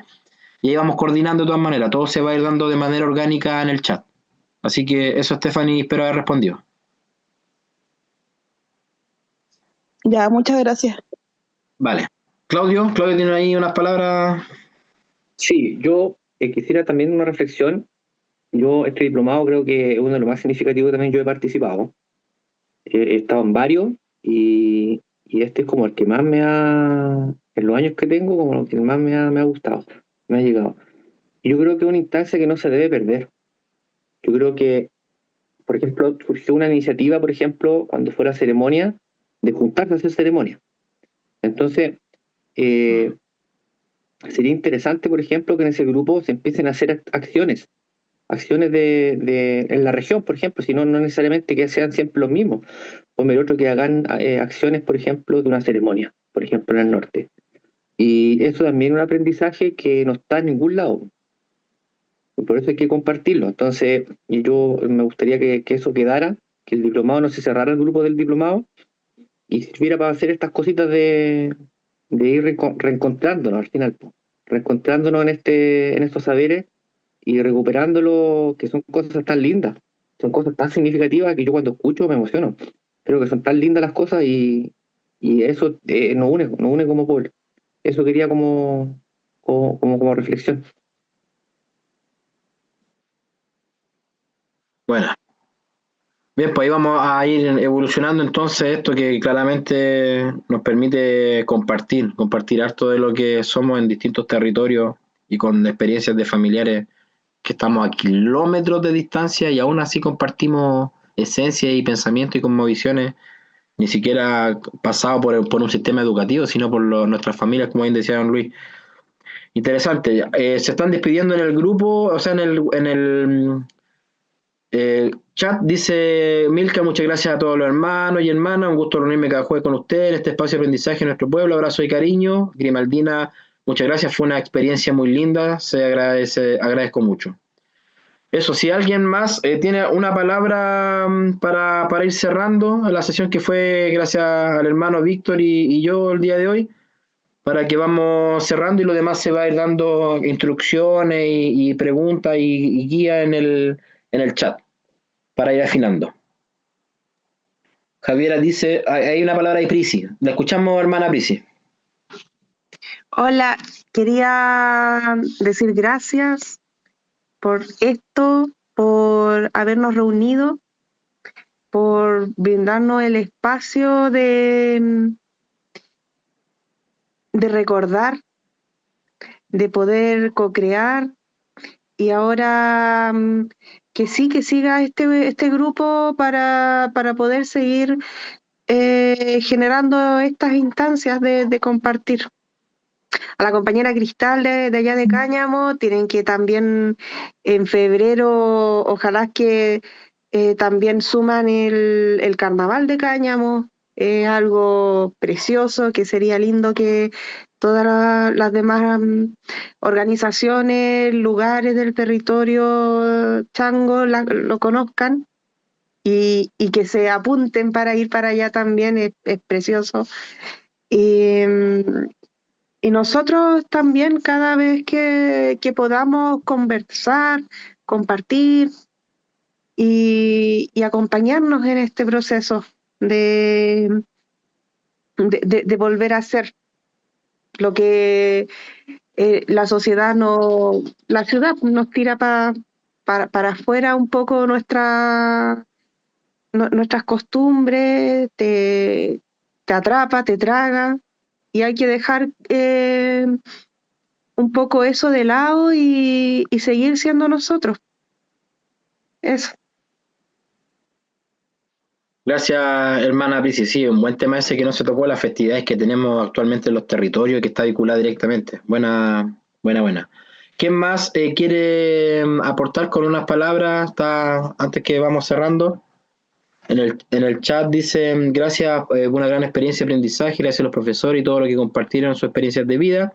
y ahí vamos coordinando de todas maneras, todo se va a ir dando de manera orgánica en el chat. Así que eso, Stephanie, espero haber respondido. Ya, muchas gracias. Vale. Claudio tiene ahí unas palabras. Sí, yo quisiera también una reflexión. Yo este diplomado creo que es uno de los más significativos también yo he participado. He estado en varios y este es como el que más en los años que tengo, como el que más me ha gustado, me ha llegado. Y yo creo que es una instancia que no se debe perder. Yo creo que, por ejemplo, surgió una iniciativa, por ejemplo, cuando fue la ceremonia, de juntarse a hacer ceremonia. Entonces, sería interesante, por ejemplo, que en ese grupo se empiecen a hacer acciones en la región, por ejemplo, si no necesariamente que sean siempre los mismos, o el otro que hagan acciones, por ejemplo, de una ceremonia, por ejemplo, en el norte. Y eso también es un aprendizaje que no está en ningún lado. Y por eso hay que compartirlo. Entonces, yo me gustaría que eso quedara, que el diplomado no se cerrara el grupo del diplomado y sirviera para hacer estas cositas de ir reencontrándonos al final, reencontrándonos en estos saberes y recuperándolo, que son cosas tan lindas, son cosas tan significativas que yo cuando escucho me emociono. Creo que son tan lindas las cosas y eso nos une como pueblo. Eso quería como reflexión. Bueno. Bien, pues ahí vamos a ir evolucionando entonces esto que claramente nos permite compartir harto de lo que somos en distintos territorios y con experiencias de familiares que estamos a kilómetros de distancia y aún así compartimos esencia y pensamiento y cosmovisiones, ni siquiera pasado por un sistema educativo, sino por nuestras familias, como bien decía don Luis. Interesante. Se están despidiendo en el grupo, o sea, en el chat, dice Milka, muchas gracias a todos los hermanos y hermanas, un gusto reunirme cada jueves con ustedes en este espacio de aprendizaje en nuestro pueblo, abrazo y cariño. Grimaldina, muchas gracias, fue una experiencia muy linda, agradezco mucho. Eso, si alguien más tiene una palabra para ir cerrando la sesión que fue gracias al hermano Víctor y yo el día de hoy, para que vamos cerrando y lo demás se va a ir dando instrucciones y preguntas y guía en el chat para ir afinando. Javiera dice, hay una palabra de Prisi. La escuchamos, hermana Prisi. Hola, quería decir gracias por esto, por habernos reunido, por brindarnos el espacio de recordar, de poder co-crear, y ahora que siga este grupo para poder seguir generando estas instancias de compartir. A la compañera Cristal de allá de Cáñamo, tienen que también en febrero, ojalá que también suman el carnaval de Cáñamo. Es algo precioso, que sería lindo que todas las demás organizaciones, lugares del territorio chango lo conozcan y que se apunten para ir para allá también. Es precioso. Y nosotros también, cada vez que podamos conversar, compartir y acompañarnos en este proceso de volver a ser lo que la ciudad nos tira para afuera un poco nuestras costumbres, te atrapa, te traga. Y hay que dejar un poco eso de lado y seguir siendo nosotros. Eso. Gracias, hermana Prisi. Sí, un buen tema ese que no se tocó, las festividades que tenemos actualmente en los territorios, que está vinculada directamente. Buena. ¿Quién más quiere aportar con unas palabras antes que vamos cerrando? En el chat dicen, gracias, una gran experiencia de aprendizaje, gracias a los profesores y todo lo que compartieron sus experiencias de vida.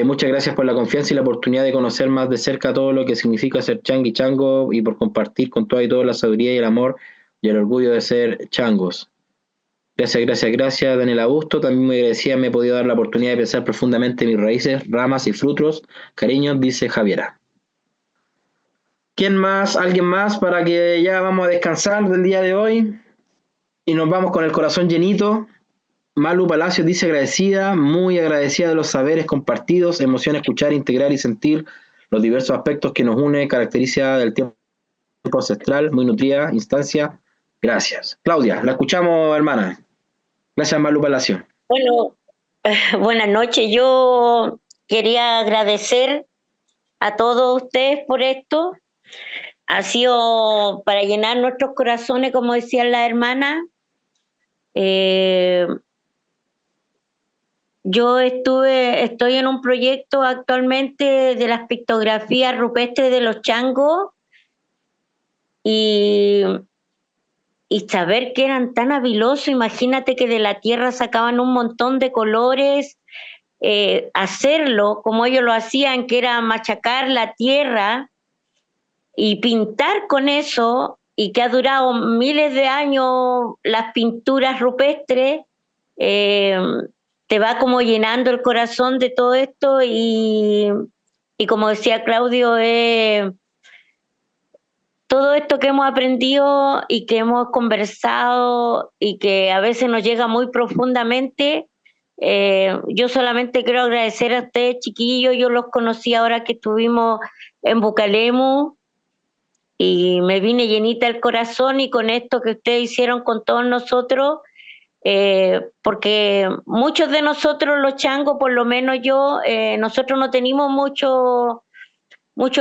Muchas gracias por la confianza y la oportunidad de conocer más de cerca todo lo que significa ser changui chango y por compartir con toda y toda la sabiduría y el amor y el orgullo de ser changos. Gracias, Daniela Augusto. También me agradecía, me he podido dar la oportunidad de pensar profundamente en mis raíces, ramas y frutos. Cariños, dice Javiera. ¿Quién más? ¿Alguien más? Para que ya vamos a descansar del día de hoy y nos vamos con el corazón llenito. Malu Palacios dice agradecida, muy agradecida de los saberes compartidos, emoción escuchar, integrar y sentir los diversos aspectos que nos une, característica del tiempo ancestral, muy nutrida, instancia. Gracias. Claudia, la escuchamos, hermana. Gracias, Malu Palacios. Bueno, buenas noches. Yo quería agradecer a todos ustedes por esto. Ha sido para llenar nuestros corazones, como decían las hermanas. Yo estoy en un proyecto actualmente de las pictografías rupestres de los changos y saber que eran tan habilosos. Imagínate que de la tierra sacaban un montón de colores, hacerlo como ellos lo hacían, que era machacar la tierra y pintar con eso, y que ha durado miles de años las pinturas rupestres. Te va como llenando el corazón de todo esto y como decía Claudio, todo esto que hemos aprendido y que hemos conversado y que a veces nos llega muy profundamente. Yo solamente quiero agradecer a ustedes, chiquillos. Yo los conocí ahora que estuvimos en Bucalemu y me vine llenita el corazón, y con esto que ustedes hicieron con todos nosotros, porque muchos de nosotros los changos, por lo menos yo, nosotros no tenemos mucho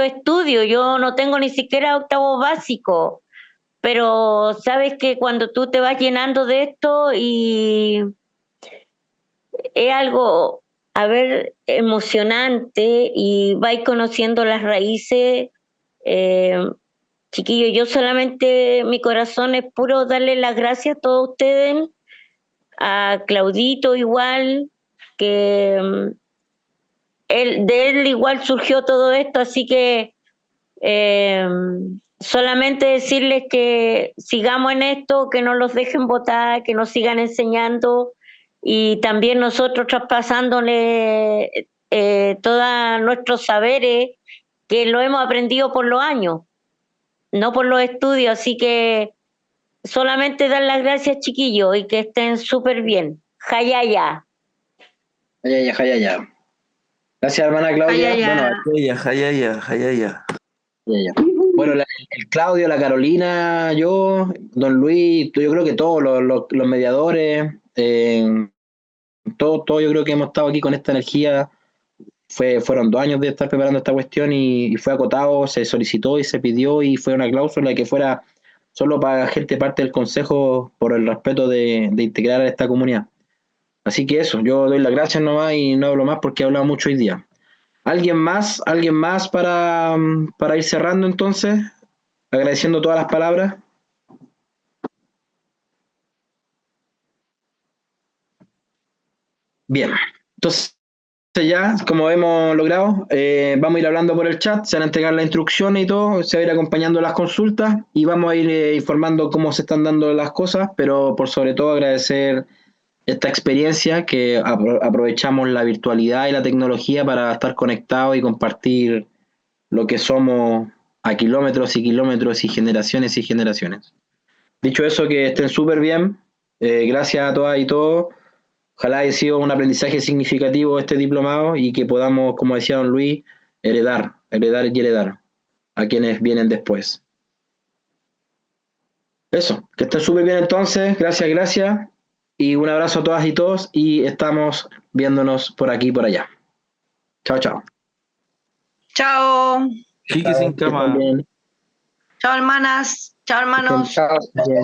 estudio. Yo no tengo ni siquiera octavo básico, pero sabes que cuando tú te vas llenando de esto, y es algo, emocionante, y vais conociendo las raíces. Chiquillos, yo solamente, mi corazón es puro darle las gracias a todos ustedes, a Claudito igual, que de él igual surgió todo esto, así que solamente decirles que sigamos en esto, que no los dejen botar, que nos sigan enseñando, y también nosotros traspasándole todos nuestros saberes que lo hemos aprendido por los años, no por los estudios, así que solamente dar las gracias, chiquillos, y que estén súper bien. Jayaya. Jayaya, jayaya. Gracias, hermana Claudia. Jayaya. Jayaya. Jayaya. Bueno, el Claudio, la Carolina, yo, don Luis, yo creo que todos los mediadores, todo yo creo que hemos estado aquí con esta energía. Fueron 2 años de estar preparando esta cuestión y fue acotado, se solicitó y se pidió y fue una cláusula que fuera solo para gente parte del consejo por el respeto de integrar a esta comunidad. Así que eso, yo doy las gracias nomás y no hablo más porque he hablado mucho hoy día. ¿Alguien más para ir cerrando entonces? Agradeciendo todas las palabras. Bien, entonces ya, como hemos logrado, vamos a ir hablando por el chat, se van a entregar las instrucciones y todo, se va a ir acompañando las consultas y vamos a ir informando cómo se están dando las cosas, pero por sobre todo agradecer esta experiencia que aprovechamos la virtualidad y la tecnología para estar conectados y compartir lo que somos a kilómetros y kilómetros y generaciones y generaciones. Dicho eso, que estén súper bien, gracias a todas y todos. Ojalá haya sido un aprendizaje significativo este diplomado y que podamos, como decía don Luis, heredar a quienes vienen después. Eso, que estén súper bien entonces, gracias, y un abrazo a todas y todos y estamos viéndonos por aquí y por allá. Chao. Chao. Chiqui sin cama. Chao, hermanas. Chao, hermanos.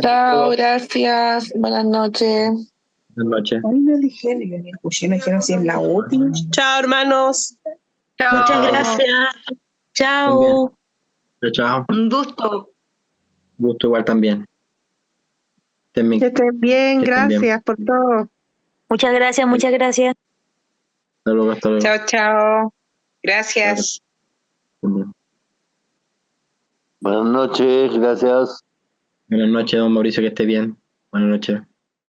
Chao, gracias. Buenas noches. Buenas noches. Hoy me dijeron, yo ni escuché, me dijeron si es la última. Chao, hermanos. Chao. Muchas gracias. Chao. Chao. Un gusto. Gusto igual también. Que estén bien, gracias por todo. Muchas gracias. Hasta luego. Chao. Gracias. Buenas noches, gracias. Buenas noches, don Mauricio, que esté bien. Buenas noches.